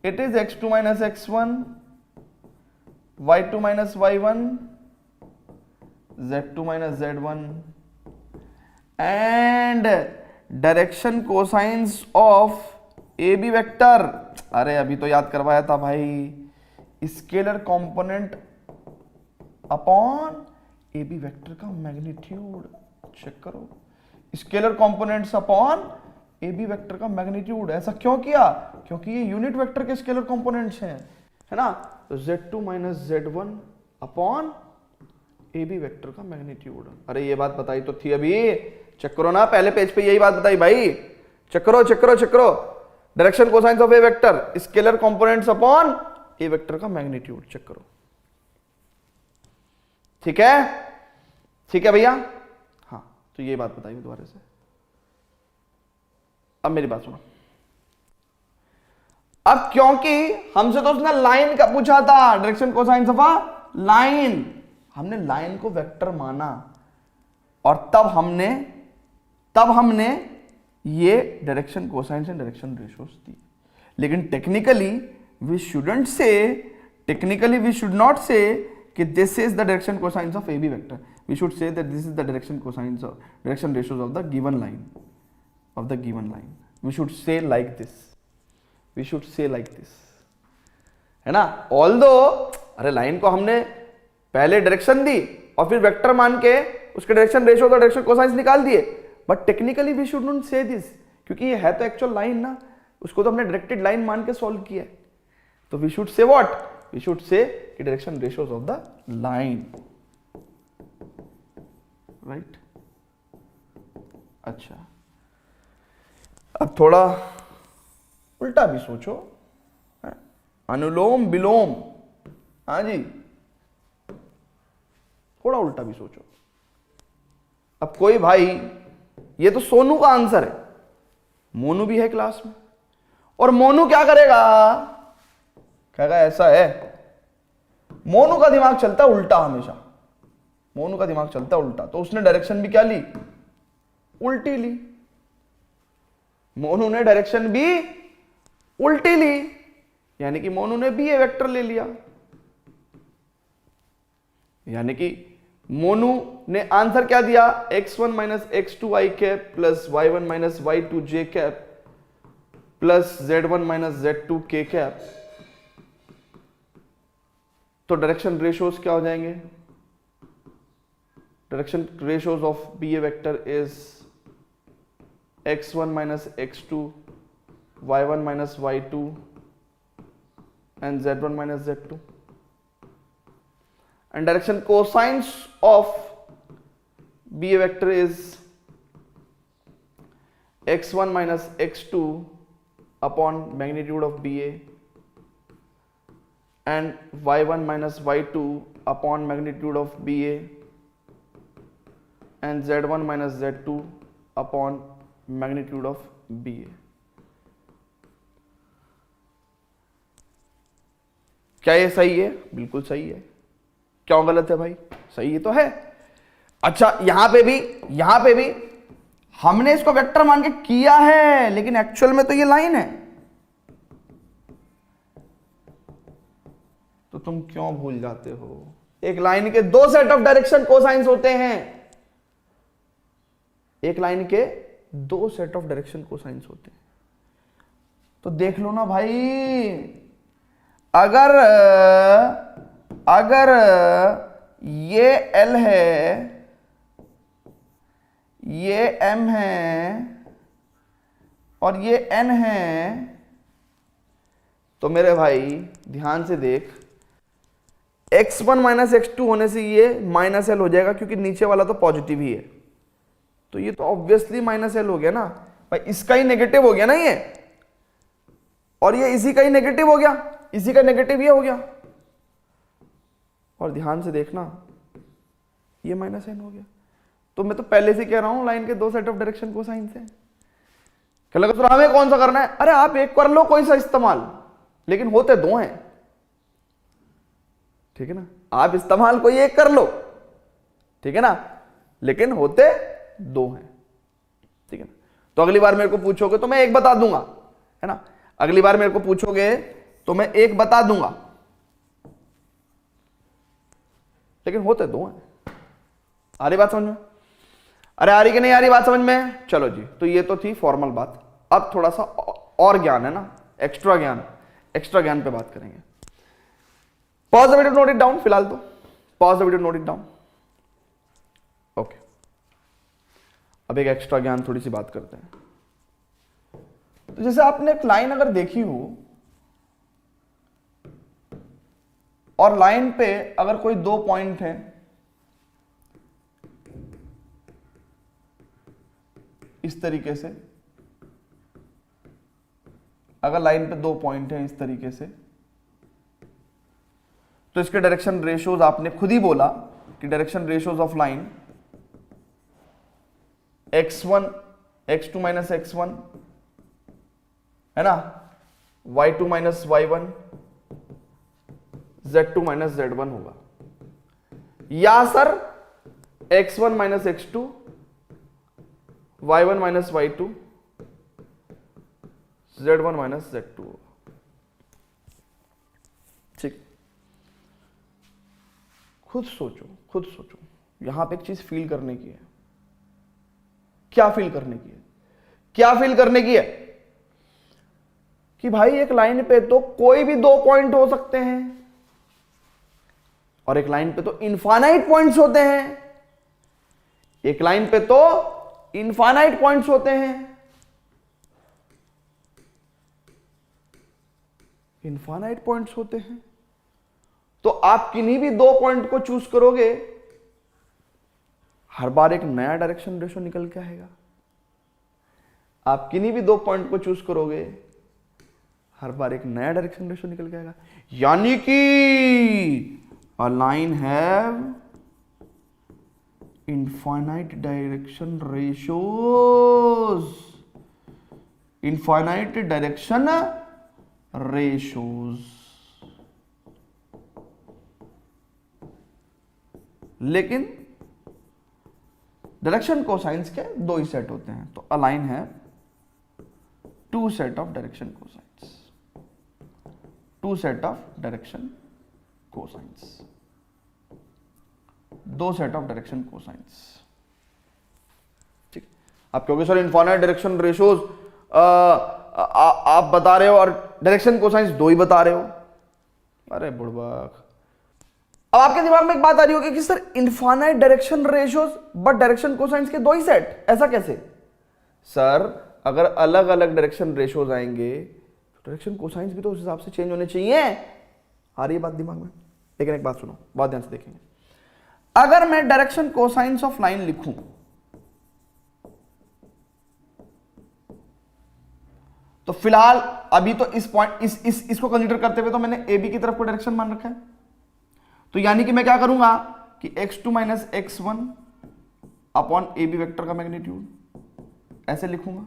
It is x2 minus x1, y2 minus y1, z2 minus z1, and direction cosines of A B vector, अरे अभी तो याद करवाया था भाई, scalar component upon A B vector का मैग्नीट्यूड। चेक करो, scalar components upon A B vector का मैग्नीट्यूड। ऐसा क्यों किया? क्योंकि ये यूनिट वेक्टर के स्केलर कंपोनेंट्स हैं, है ना। तो z2 minus z1 upon A B vector का मैग्नीट्यूड। अरे ये बात बताई तो थी अभी, चेक करो ना, पहले पेज पे यही बात बताई भाई। चेक करो, चेक करो, चेक करो, direction cosines of a vector, scalar components upon A vector का मैग्नीट्यूड। चेक करो, ठीक है, ठीक है भैया। हाँ, तो ये बात बताई दोबारा से। अब मेरी बात सुनो। अब क्योंकि हमसे तो उसने लाइन का पूछा था, direction cosines of a line, हमने लाइन को वेक्टर माना और तब हमने ये direction cosines and direction ratios दी। लेकिन technically we should not say कि this is the direction cosines of A B vector, we should say that this is the direction cosines of direction ratios of the given line, we should say like this, है ना। Although अरे line को हमने पहले direction दी और फिर vector मान के उसके डायरेक्शन रेशियो और डायरेक्शन कोसाइंस निकाल दिए, but technically we should not say this, क्योंकि ये है तो एक्चुअल लाइन ना, उसको तो हमने डायरेक्टेड लाइन मान के सॉल्व किया है। तो we should say what, we should say direction ratios of the line, right. अच्छा, अब थोड़ा उल्टा भी सोचो, अनुलोम विलोम, हाँ जी, थोड़ा उल्टा भी सोचो। अब कोई भाई, ये तो सोनू का आंसर है, मोनू भी है क्लास में, और मोनू क्या करेगा, कहेगा ऐसा है। मोनू का दिमाग चलता है उल्टा, हमेशा मोनू का दिमाग चलता है उल्टा, तो उसने डायरेक्शन भी क्या ली, उल्टी ली। मोनू ने डायरेक्शन भी उल्टी ली, यानी कि मोनू ने भी ये वेक्टर ले लिया, यानी कि मोनू ने आंसर क्या दिया, x1 minus x2 i cap plus y1 minus y2 j cap plus z1 minus z2 k cap. तो डायरेक्शन रेशियोज क्या हो जाएंगे, direction ratios of B A vector is x1 minus x2 y1 minus y2 and z1 minus z2, and direction cosines of B A vector is x1 minus x2 upon magnitude of B A and y1 minus y2 upon magnitude of B A and z1 minus z2 upon magnitude of B A। क्या ये सही है, बिल्कुल सही है, क्यों गलत है भाई, सही है तो है। अच्छा, यहां पे भी हमने इसको वेक्टर मान के किया है, लेकिन एक्चुअल में तो ये लाइन है, तो तुम क्यों भूल जाते हो, एक लाइन के दो सेट ऑफ डायरेक्शन कोसाइंस होते हैं, एक लाइन के दो सेट ऑफ डायरेक्शन कोसाइंस होते हैं। तो देख लो ना भाई, अगर ये L है, ये M है और ये N है, तो मेरे भाई ध्यान से देख, x1 माइनस x2 होने से ये माइनस L हो जाएगा, क्योंकि नीचे वाला तो पॉजिटिव ही है, तो ये तो ऑब्वियसली माइनस L हो गया ना भाई, इसका ही नेगेटिव हो गया ना ये, और ये इसी का ही नेगेटिव हो गया, इसी का नेगेटिव ये हो गया, और ध्यान से देखना ये माइनस n हो गया। तो मैं तो पहले से कह रहा हूं लाइन के दो सेट ऑफ डायरेक्शन कोसाइन से। क्या लगा तो हमें कौन सा करना है, अरे आप एक कर लो कोई सा इस्तेमाल, लेकिन होते दो हैं, ठीक है ना, आप इस्तेमाल कोई एक कर लो, ठीक है ना, लेकिन होते दो हैं, ठीक है ना। तो अगली बार मेरे को पूछोगे तो मैं एक बता दूंगा, है ना, अगली बार मेरे को पूछोगे तो मैं एक बता दूंगा, लेकिन होते दो हैं। आ रही बात समझ में, अरे आ रही कि नहीं आ रही बात समझ में, चलो जी। तो ये तो थी फॉर्मल बात, अब थोड़ा सा और ज्ञान है ना, एक्स्ट्रा ज्ञान पे बात करेंगे। Pause the video, note it down, फिलहाल तो pause the video, note it down, okay. अब एक एक्स्ट्रा ज्ञान थोड़ी सी बात करते हैं। तो जैसे आपने एक लाइन अगर देखी हो और लाइन पे अगर कोई दो पॉइंट है, इस तरीके से, अगर लाइन पे दो पॉइंट हैं इस तरीके से, तो इसके डायरेक्शन रेशियोज आपने खुद ही बोला कि direction ratios of line x1 x2 minus x1 है ना, y2 minus y1 z2 minus z1 होगा। या sir x1 minus x2, y1 minus y2, z1 minus z2। ठीक, खुद सोचो यहां पे एक चीज फील करने की है। क्या फील करने की है कि भाई एक लाइन पे तो कोई भी 2 पॉइंट हो सकते हैं और एक लाइन पे तो इनफाइनाइट पॉइंट्स होते हैं। एक लाइन पे तो इनफाइनाइट पॉइंट्स होते हैं। इनफाइनाइट पॉइंट्स होते हैं तो आप किन्हीं भी 2 पॉइंट को चूज करोगे, हर बार एक नया डायरेक्शन रेशो निकल के आएगा। आप किन्हीं भी 2 पॉइंट को चूज करोगे, हर बार एक नया डायरेक्शन रेशो निकल के आएगा। यानी कि अ line have infinite direction ratios, infinite direction ratios. लेकिन डायरेक्शन कोसाइंस के 2 ही सेट होते हैं, तो अ लाइन है 2 set of direction cosines, 2 set of direction cosines, 2 set of direction cosines. ठीक, आप कहोगे सर इनफाइनाइट डायरेक्शन रेशोज आप बता रहे हो और डायरेक्शन कोसाइंस 2 ही बता रहे हो। अरे बुड़बक, अब आपके दिमाग में एक बात आ रही होगी कि sir infinite direction ratios but direction cosines के 2 ही सेट, ऐसा कैसे? सर अगर अलग अलग डायरेक्शन रेशोज आएंगे तो डायरेक्शन कोसाइंस भी तो उस हिसाब से चेंज होने चाहिए। आ रही है बात दिमाग में? लेकिन एक बात सुनो, बहुत ध्यान से देखेंगे। अगर मैं डायरेक्शन कोसाइंस ऑफ लाइन लिखूं तो फिलहाल अभी तो इस पॉइंट इसको कंसीडर करते हुए तो मैंने ए बी की तरफ को डायरेक्शन मान रखा है। तो यानी कि मैं क्या करूंगा कि x2 minus x1 upon A B vector का मैग्नीट्यूड ऐसे लिखूंगा,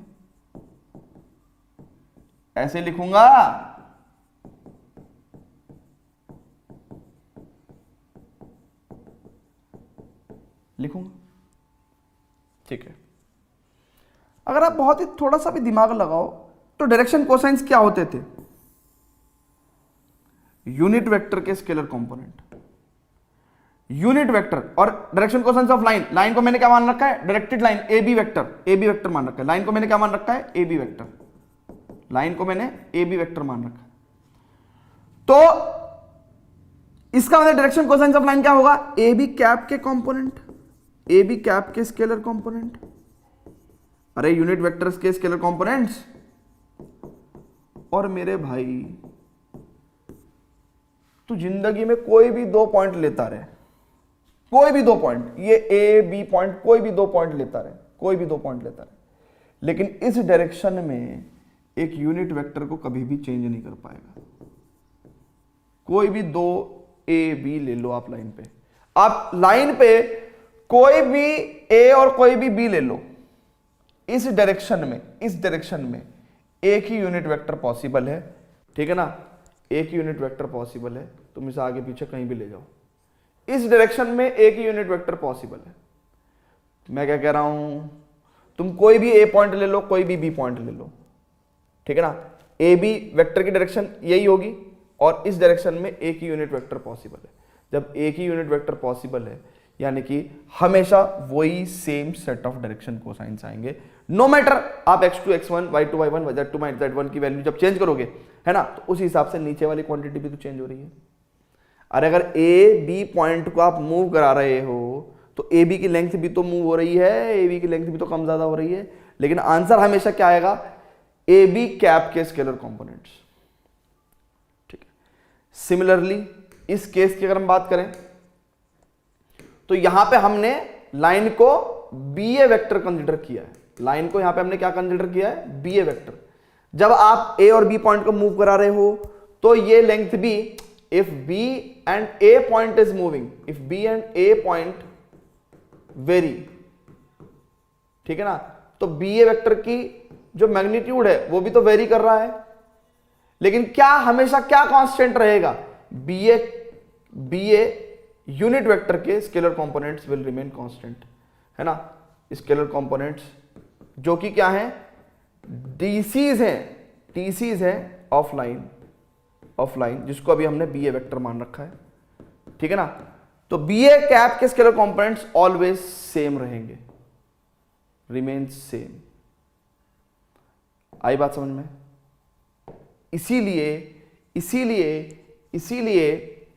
ऐसे लिखूंगा। ठीक है। अगर आप बहुत ही थोड़ा सा भी दिमाग लगाओ तो डायरेक्शन कोसाइंस क्या होते थे? यूनिट वेक्टर के स्केलर कंपोनेंट, यूनिट वेक्टर। और direction cosines of line, line को मैंने क्या मान रखा है? Directed line, A B vector मान रखा है। लाइन को मैंने क्या मान रखा है? A B vector. लाइन को मैंने ए बी वेक्टर मान रखा है। तो इसका मतलब डायरेक्शन कोसाइंस ऑफ लाइन क्या होगा? ए बी कैप के कंपोनेंट, ए बी कैप के स्केलर कंपोनेंट। अरे यूनिट वेक्टर्स के स्केलर कंपोनेंट्स। और मेरे भाई तू जिंदगी में कोई भी 2 पॉइंट लेता रहे, कोई भी 2 पॉइंट, ये ए बी पॉइंट, कोई भी 2 पॉइंट लेता रहे, कोई भी 2 पॉइंट लेता रहे, लेकिन इस डायरेक्शन में एक यूनिट वेक्टर को कभी भी चेंज नहीं कर पाएगा। कोई भी 2 ए बी ले लो आप लाइन पे, आप लाइन पे कोई भी ए और कोई भी बी ले लो, इस डायरेक्शन में एक ही यूनिट वेक्टर पॉसिबल है। ठीक है ना? एक ही यूनिट वेक्टर पॉसिबल है, तुम इसे आगे पीछे कहीं भी ले जाओ, इस डायरेक्शन में एक ही यूनिट वेक्टर पॉसिबल है। मैं क्या कह रहा हूं, तुम कोई भी ए पॉइंट ले लो, कोई भी बी पॉइंट ले लो, ठीक है ना? ए बी वेक्टर की डायरेक्शन यही होगी और इस डायरेक्शन में एक ही यूनिट वेक्टर पॉसिबल है। जब एक ही यूनिट वेक्टर पॉसिबल है यानी कि हमेशा वही same set of direction cosines आएंगे, नो मैटर आप x2 x1 y2 y1 z2 z1 की वैल्यू जब चेंज करोगे, है ना, तो उस हिसाब से नीचे वाली क्वांटिटी भी तो चेंज हो रही है। अरे अगर ए बी पॉइंट को आप मूव करा रहे हो तो ए बी की लेंथ भी तो मूव हो रही है, ए बी की लेंथ भी तो कम ज्यादा हो रही है, लेकिन आंसर हमेशा क्या आएगा? ए बी कैप के स्केलर कंपोनेंट्स। ठीक है। सिमिलरली इस केस की अगर हम बात करें तो यहां पे हमने लाइन को बी ए वेक्टर कंसीडर किया है। लाइन को यहां पे हमने क्या कंसीडर किया है? B A vector. जब आप ए और बी पॉइंट को मूव करा रहे हो तो ये लेंथ भी, if B and A point is moving, if B and A point very, ठीक है ना, तो बी ए वेक्टर की जो मैग्नीट्यूड है वो भी तो वेरी कर रहा है। लेकिन क्या हमेशा क्या कांस्टेंट रहेगा? बी ए यूनिट वेक्टर के scalar components will remain constant, है ना। स्केलर कंपोनेंट्स जो कि क्या है, डीसीज है ऑफलाइन, जिसको अभी हमने बी ए वेक्टर मान रखा है, ठीक है ना। तो बी ए कैप के स्केलर कंपोनेंट्स ऑलवेज सेम रहेंगे, रिमेन सेम। आई बात समझ में? इसीलिए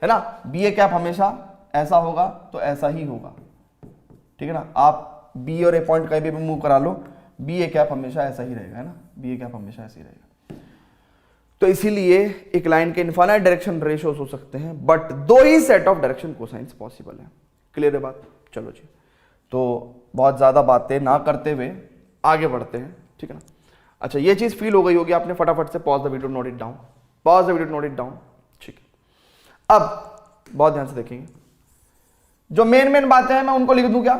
है ना, बी ए कैप हमेशा ऐसा होगा तो ऐसा ही होगा, ठीक है ना। आप बी और ए पॉइंट कहीं भी मूव करा लो, बी ए कैप हमेशा ऐसा ही रहेगा, है ना, बी ए कैप हमेशा ऐसा ही रहेगा। तो इसीलिए एक लाइन के इनफाइनाइट डायरेक्शन रेशियोज हो सकते हैं, but 2 he set of direction cosines possible है। क्लियर है बात? चलो जी, तो बहुत ज्यादा बातें ना करते हुए आगे बढ़ते हैं, ठीक है ना। अच्छा, ये चीज फील हो गई होगी आपने, फटाफट से pause the video, note it down, ठीक है। अब बहुत ध्यान से देखेंगे, जो मेन बातें हैं मैं उनको लिख दूं क्या,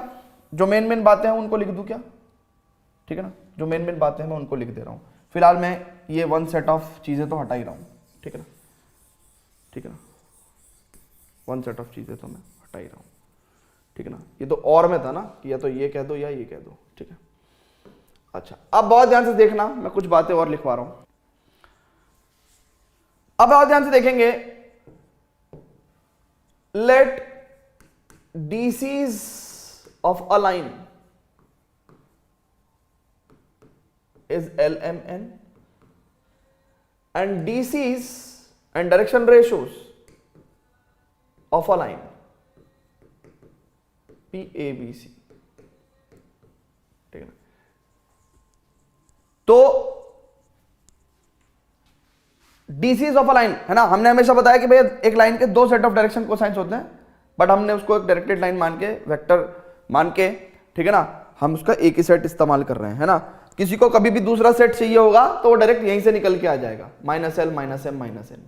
ठीक है ना, जो मेन बातें हैं मैं उनको लिख दे रहा हूं। फिलहाल मैं ये 1 सेट ऑफ चीजें तो हटा ही रहा हूं, ठीक है ना, 1 सेट ऑफ चीजें तो मैं हटा ही रहा हूं, ठीक है ना। ये तो और में था ना, या तो ये कह दो या ये कह दो, ठीक है। अच्छा, अब बहुत ध्यान से देखना, मैं कुछ बातें और लिखवा रहा हूं। अब बहुत ध्यान से देखेंगे, late DCs of a line is LMN and DCs and direction ratios of a line PABC, ठीक है ना। तो DCs ऑफ अ लाइन, है ना, हमने हमेशा बताया कि भाई एक लाइन के 2 सेट ऑफ डायरेक्शन कोसाइंस होते हैं, बट हमने उसको एक डायरेक्टेड लाइन मान के, वेक्टर मान के, ठीक है ना, हम उसका एक ही सेट इस्तेमाल कर रहे हैं, है ना। किसी को कभी भी दूसरा सेट चाहिए होगा तो वो डायरेक्ट यहीं से निकल के आ जाएगा, -L -M -N।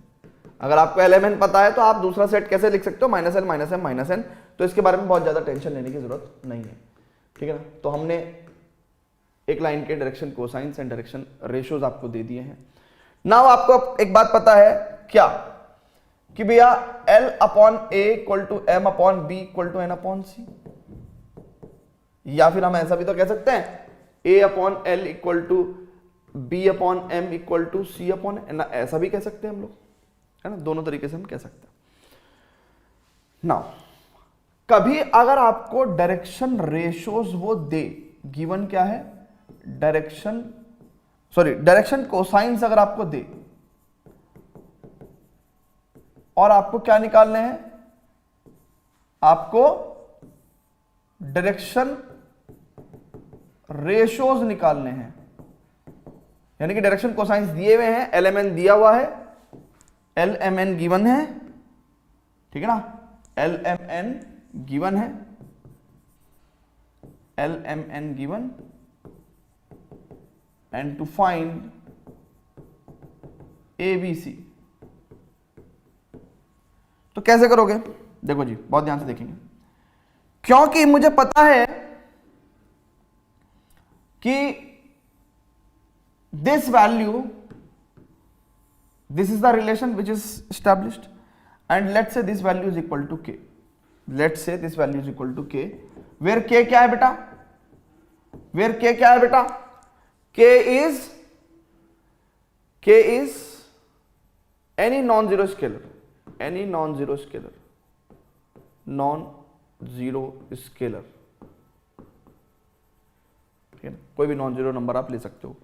अगर आपको LMN पता है तो आप दूसरा सेट कैसे लिख सकते हो, -L -M -N। तो इसके बारे में बहुत ज्यादा टेंशन लेने की जरूरत नहीं है, ठीक है ना। तो हमने एक लाइन के direction cosines and direction ratios आपको दे दिए हैं। नाउ आपको एक बात पता है क्या, कि भैया L/A = M/B = N/C, या फिर हम ऐसा भी तो कह सकते हैं A/L = B/M = C/N, ऐसा भी कह सकते हैं हम लोग, है ना। दोनों तरीके से हम कह सकते हैं। नाउ कभी अगर आपको डायरेक्शन रेशियोज वो दे, गिवन क्या है, डायरेक्शन कोसाइंस अगर आपको दे और आपको क्या निकालने हैं, आपको डायरेक्शन रेशियोज निकालने हैं, यानी कि डायरेक्शन कोसाइंस दिए हुए हैं, LMN दिया हुआ है, LMN गिवन है, ठीक है ना, LMN गिवन है, LMN given, and to find ABC। तो कैसे करोगे, देखो जी, बहुत ध्यान से देखेंगे, क्योंकि मुझे पता है कि this value, this is the relation which is established, and let's say this value is equal to K, where K क्या है बेटा, K is any non-zero scalar, ठीक है ना, कोई भी नॉन जीरो नंबर आप ले सकते हो।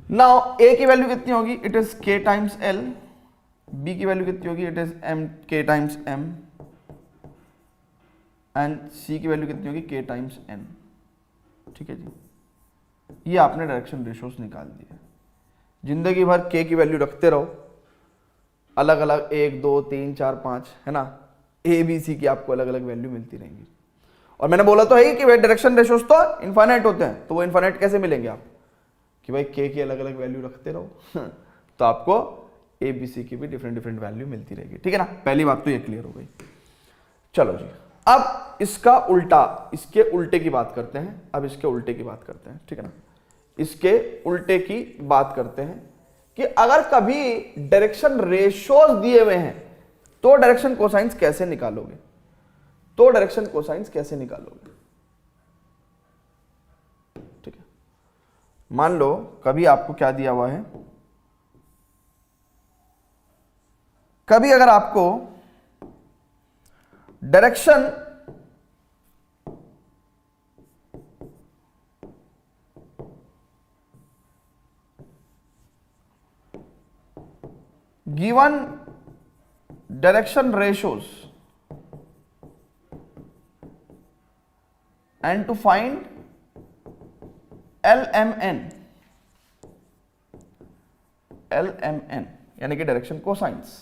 नाउ A की वैल्यू कितनी होगी, it is K times L, B की वैल्यू कितनी होगी, it is K times M, and C की वैल्यू कितनी होगी, K टाइम्स N, ठीक है जी। ये आपने डायरेक्शन रेशियोज निकाल दिए। जिंदगी भर K की वैल्यू रखते रहो, अलग अलग 1 2 3 4 5, है ना, ABC की आपको अलग अलग वैल्यू मिलती रहेंगी। और मैंने बोला तो है कि भाई डायरेक्शन रेशियोज तो इनफाइनाइट होते हैं, तो वो इनफाइनाइट कैसे मिलेंगे आप, कि भाई K की अलग अलग वैल्यू रखते रहो तो आपको ABC की भी डिफरेंट वैल्यू मिलती रहेगी, ठीक है ना। पहली बात तो ये क्लियर हो गई। चलो जी, अब इसका उल्टा, इसके उल्टे की बात करते हैं, ठीक है ना। इसके उल्टे की बात करते हैं कि अगर कभी डायरेक्शन रेशियोज दिए हुए हैं तो डायरेक्शन कोसाइंस कैसे निकालोगे? तो डायरेक्शन कोसाइंस कैसे निकालोगे? ठीक है, मान लो कभी आपको क्या दिया हुआ है, कभी अगर आपको direction given direction ratios and to find LMN यानी कि डायरेक्शन कोसाइंस,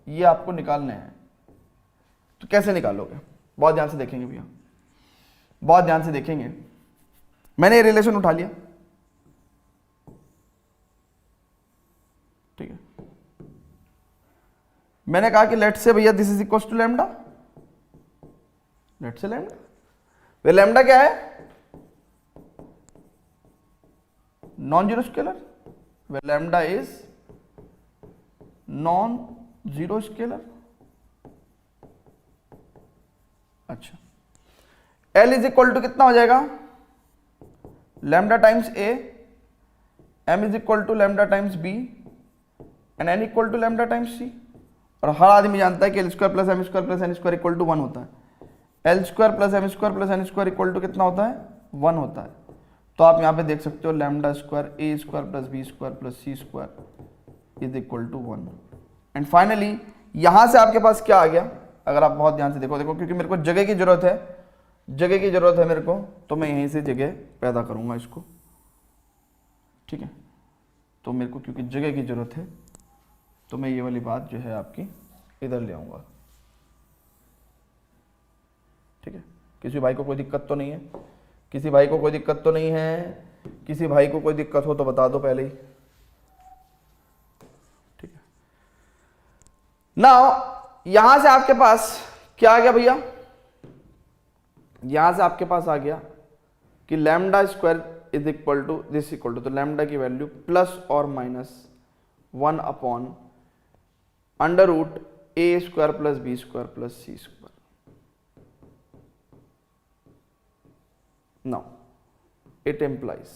ये आपको निकालने हैं। तो कैसे निकालोगे? बहुत ध्यान से देखेंगे भैया, बहुत ध्यान से देखेंगे। मैंने ये रिलेशन उठा लिया, ठीक है। मैंने कहा कि लेट से भैया this is equal to lambda, let say lambda. Where lambda क्या है? Non zero scalar. Where lambda is non zero scalar. अच्छा, L इज इक्वल टू कितना हो जाएगा? Lambda times A, M is equal to lambda times B and N equal to lambda times C। और हर आदमी जानता है कि L square plus M square plus N square equal to 1 होता है। L square plus M square plus N square equal to कितना होता है? 1 होता है। तो आप यहां पे देख सकते हो lambda square A square plus B square plus C square is equal to 1। And finally यहां से आपके पास क्या आ गया? अगर आप बहुत ध्यान से देखो क्योंकि मेरे को जगह की जरूरत है, जगह की जरूरत है मेरे को, तो मैं यहीं से जगह पैदा करूंगा इसको, ठीक है। तो मेरे को क्योंकि जगह की जरूरत है तो मैं ये वाली बात जो है आपकी इधर ले आऊंगा, ठीक है। किसी भाई को कोई दिक्कत तो नहीं है? किसी भाई को कोई दिक्कत तो नहीं है? किसी भाई को कोई दिक्कत हो तो बता दो पहले ही, ठीक है। नाउ यहां से आपके पास क्या आ गया भैया? यहां से आपके पास आ गया कि lambda square is equal to this equal to, तो लैम्डा की वैल्यू प्लस और minus 1 upon under root A square plus B square plus C square. Now it implies,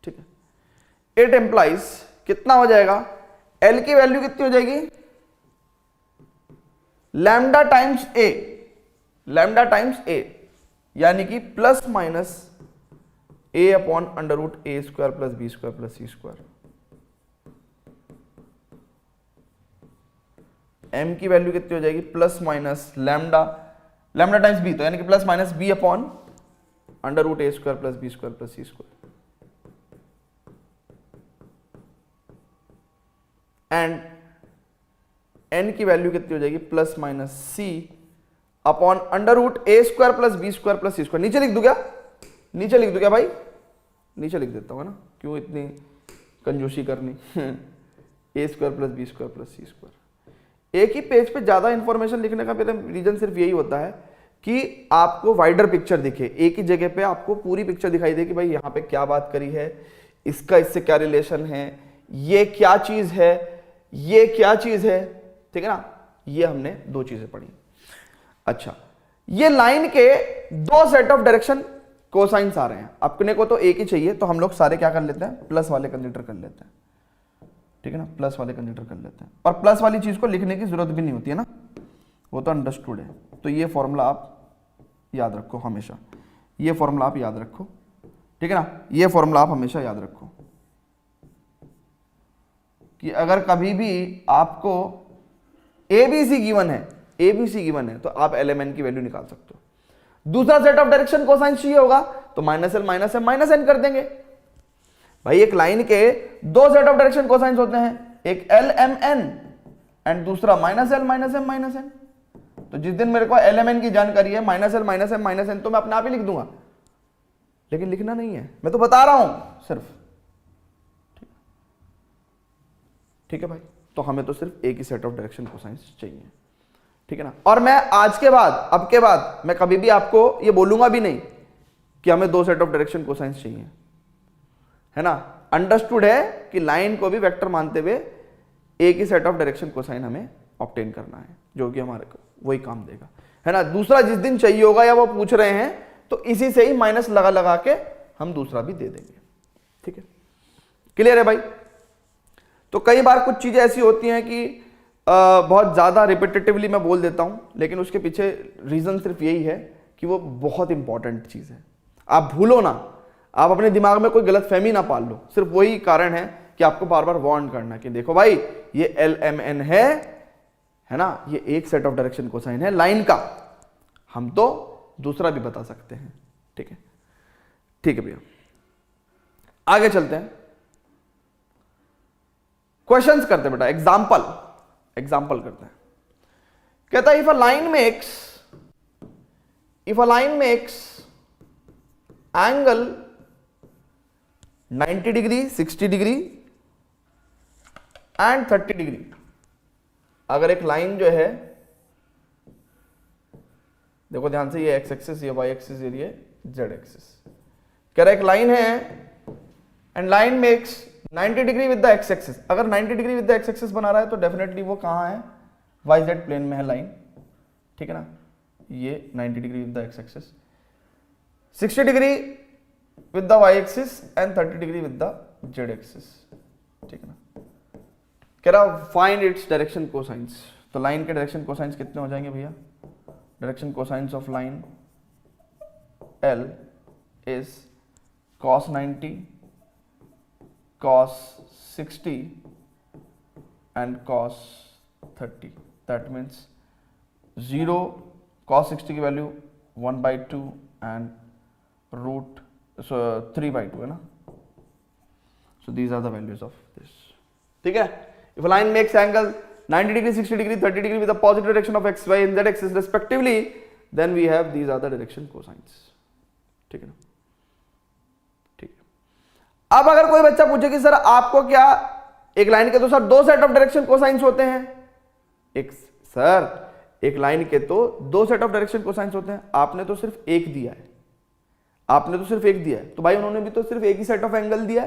ठीक है, इट एम्प्लाइज कितना हो जाएगा? L की वैल्यू कितनी हो जाएगी? Lambda times A, lambda times A यानी कि plus minus A upon under root A square plus B square plus C square. M की वैल्यू कितनी हो जाएगी? Plus minus lambda, lambda times B, तो यानी कि plus minus B upon under root A square plus B square plus C square. And N की value कितनी हो जाएगी? Plus minus C upon under root A square plus B square plus C square. नीचे लिख दूं क्या? नीचे लिख दूं क्या भाई? नीचे लिख देता हूं ना, क्यों इतनी कंजूसी करनी। A square plus B square plus C square. एक ही पेज पे ज्यादा इंफॉर्मेशन लिखने का मेरा रीजन सिर्फ यही होता है कि आपको वाइडर पिक्चर दिखे, एक ही जगह पे आपको पूरी पिक्चर दिखाई दे कि भाई यहाँ पे क्या बात करी है, इसका इससे क्या रिलेशन है, ये क्या चीज है, ये क्या चीज है, ठीक है ना। ये हमने दो चीजें पढ़ी। अच्छा, ये लाइन के दो सेट ऑफ डायरेक्शन कोसाइंस आ रहे हैं, अपने को तो एक ही चाहिए, तो हम लोग सारे क्या कर लेते हैं? प्लस वाले कंसीडर कर लेते हैं, ठीक है ना, प्लस वाले कंसीडर कर लेते हैं। और प्लस वाली चीज को लिखने की जरूरत भी नहीं होती है ना, वो तो अंडरस्टूड है। तो ये फॉर्मूला आप याद रखो हमेशा, ये फॉर्मूला आप याद रखो, ठीक है ना, ये फॉर्मूला आप हमेशा याद रखो कि अगर कभी भी आपको ABC गिवन है, ABC गिवन है, तो आप LMN की वैल्यू निकाल सकते हो। दूसरा सेट ऑफ डायरेक्शन कोसाइन चाहिए होगा तो minus L minus M minus N कर देंगे। भाई एक लाइन के दो सेट ऑफ डायरेक्शन कोसाइंस होते हैं, एक LMN एंड दूसरा minus L minus M minus N. तो जिस दिन मेरे को LMN की जानकारी है, minus L minus M minus N, तो मैं अपने आप ही लिख दूंगा, लेकिन लिखना नहीं है, मैं तो बता रहा हूं सिर्फ, ठीक है भाई। तो हमें तो सिर्फ एक ही सेट ऑफ डायरेक्शन कोसाइंस चाहिए, ठीक है ना। और मैं आज के बाद, अब के बाद मैं कभी भी आपको ये बोलूंगा भी नहीं कि हमें दो सेट ऑफ डायरेक्शन कोसाइंस चाहिए, है ना। अंडरस्टूड है कि लाइन को भी वेक्टर मानते हुए एक ही सेट ऑफ डायरेक्शन कोसाइन हमें ऑब्टेन करना है, जो कि हमारे को वही काम देगा, है ना। दूसरा जिस दिन चाहिए होगा या वो पूछ रहे हैं तो इसी से ही माइनस लगा लगा के हम दूसरा भी दे देंगे, ठीक है। क्लियर है भाई। तो कई बार कुछ चीजें ऐसी होती हैं कि बहुत ज्यादा रिपीटेटिवली मैं बोल देता हूं, लेकिन उसके पीछे रीजन सिर्फ यही है कि वो बहुत इंपॉर्टेंट चीज है। आप भूलो ना, आप अपने दिमाग में कोई गलत फहमी ना पाल लो, सिर्फ वही कारण है कि आपको बार बार वार्न करना कि देखो भाई ये LMN है ना, ये एक सेट ऑफ डायरेक्शन कोसाइन है लाइन का, हम तो दूसरा भी बता सकते हैं, ठीक है। ठीक है भैया, आगे चलते हैं, क्वेश्चंस करते हैं बेटा, एग्जाम्पल करते हैं। कहता है if a line makes angle 90 degree, 60 degree and 30 degree. अगर एक लाइन जो है, देखो ध्यान से, ये एक्स एक्सिस, ये वाई एक्सिस, ये जेड एक्सिस, कह रहा है एक लाइन है and line makes 90 degree with the X axis. अगर 90 degree with the X axis बना रहा है तो डेफिनेटली वो कहां है, वाई जेड प्लेन में है लाइन, ठीक है ना। ये 90 degree with the X axis, 60 degree with the Y axis and 30 degree with the Z axis, ठीक है ना। कह रहा फाइंड इट्स डायरेक्शन कोसाइंस। तो लाइन के डायरेक्शन कोसाइंस कितने हो जाएंगे भैया, direction cosines of line L is cos 90, cos 60 and cos 30. That means 0 cos 60 की वैल्यू 1/2 and root 3/2 है ना। So these are the values of this. ठीक है। If a line makes angle 90 degree, 60 degree, 30 degree with the positive direction of x, y and z axis respectively, then we have these are the direction cosines. ठीक है ना, ठीक है। अब अगर कोई बच्चा पूछे कि सर आपको क्या एक लाइन के तो सर दो सेट ऑफ डायरेक्शन कोसाइंस होते हैं, एक लाइन के तो दो सेट ऑफ डायरेक्शन कोसाइंस होते हैं, आपने तो सिर्फ एक दिया है, तो भाई उन्होंने भी तो सिर्फ एक ही सेट ऑफ एंगल दिया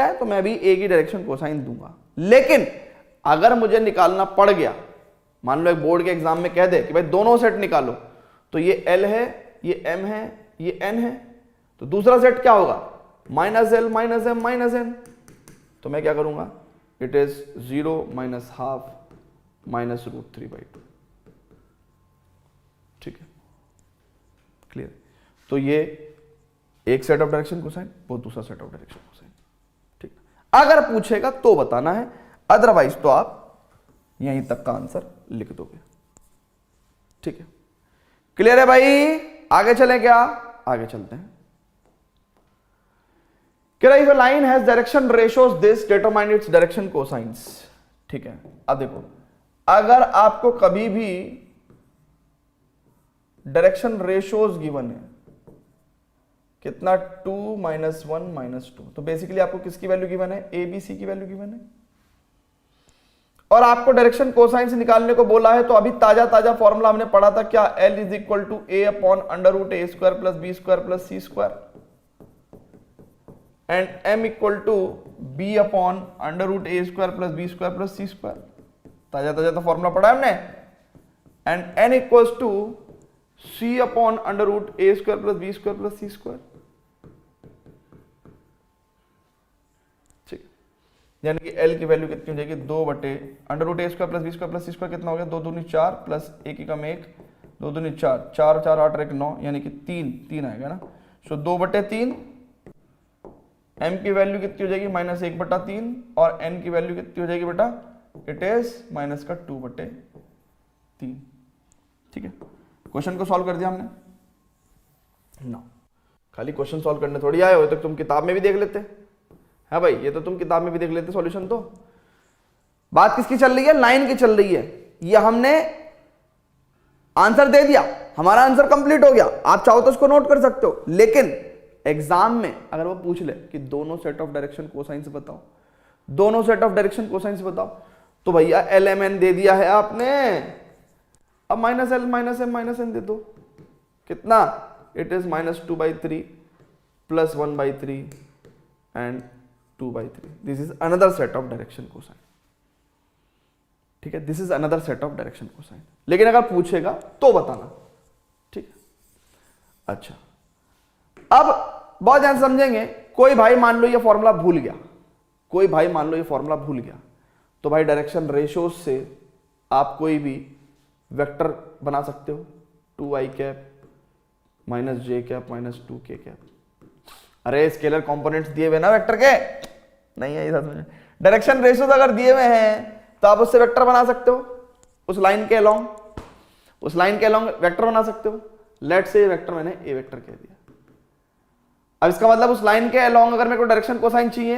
है, तो मैं भी एक ही डायरेक्शन कोसाइन दूंगा। लेकिन अगर मुझे निकालना पड़ गया, मान लो एक बोर्ड के एग्जाम में कह दे कि भाई दोनों सेट निकालो, तो ये L है, ये M है, ये N है, तो दूसरा सेट क्या होगा, -L - M - N। तो मैं क्या करूंगा, इट इज 0 - ½ - √3/2, ठीक है, क्लियर। तो ये एक सेट ऑफ डायरेक्शन कोसाइन, वो दूसरा सेट ऑफ डायरेक्शन कोसाइन, ठीक। अगर पूछेगा तो बताना है, अदरवाइज तो आप यहीं तक का आंसर लिख दोगे, ठीक है। क्लियर है भाई। आगे चलें क्या, आगे चलते हैं। कह रहा है if a line has direction ratios this determine its direction cosines, ठीक है। अब देखो, अगर आपको कभी भी डायरेक्शन रेशियोज गिवन है, कितना 2 - 1 - 2, तो बेसिकली आपको किसकी वैल्यू गिवन है, ABC की वैल्यू गिवन है, और आपको डायरेक्शन कोसाइंस निकालने को बोला है। तो अभी ताजा फॉर्मूला हमने पढ़ा था क्या, L = A/√A² + B² + C² and M = B/√A² + B² + C²। ताजा तो फॉर्मूला पढ़ा हमने। And N = C/√A² + B² + C², यानी कि L की वैल्यू कितनी हो जाएगी, 2/√A² + B² + C² कितना हो गया, 2 दूनी 4 प्लस 1 एकम 1, 2 दूनी 4, 4 4 8 1 9, यानी कि 3 आएगा ना। सो 2/3। M की वैल्यू कितनी हो जाएगी, -1/3, और N की वैल्यू कितनी हो जाएगी बेटा, इट इज -2/3, ठीक है। क्वेश्चन को सॉल्व कर दिया हमने ना, खाली क्वेश्चन सॉल्व करने थोड़ी आए हो, तो तुम किताब में भी देख लेते हैं, है भाई, ये तो तुम किताब में भी देख लेते सॉल्यूशन। तो बात किसकी चल रही है, लाइन की चल रही है। ये हमने आंसर दे दिया, हमारा आंसर कंप्लीट हो गया, आप चाहो तो इसको नोट कर सकते हो। लेकिन एग्जाम में अगर वो पूछ ले कि दोनों सेट ऑफ डायरेक्शन कोसाइंस बताओ, तो भैया LMN दे दिया है आपने, अब -L - M - N दे दो, कितना, it is -2/3 + 1/3 and 2/3, this is another set of direction cosine. ठीक है, this is another set of direction cosine, लेकिन अगर पूछेगा तो बताना। ठीक है, अच्छा अब बहुत ध्यान समझेंगे। कोई भाई मान लो ये फॉर्मूला भूल गया, कोई भाई मान लो ये फॉर्मूला भूल गया, तो भाई डायरेक्शन रेशियोज से आप कोई भी वेक्टर बना सकते हो, 2i कैप माइनस जे कैप माइनस 2k कैप। अरे स्केलर कंपोनेंट्स दिए हुए ना वेक्टर के, नहीं है ये डायरेक्शन रेशियोज अगर दिए हुए हैं तो आप उससे वेक्टर बना सकते हो, उस लाइन के अलोंग, उस लाइन के अलोंग वेक्टर बना सकते हो। लेट से वेक्टर मैंने ए वेक्टर कह दिया। अब इसका मतलब उस लाइन के अलोंग अगर मेरे को डायरेक्शन कोसाइन चाहिए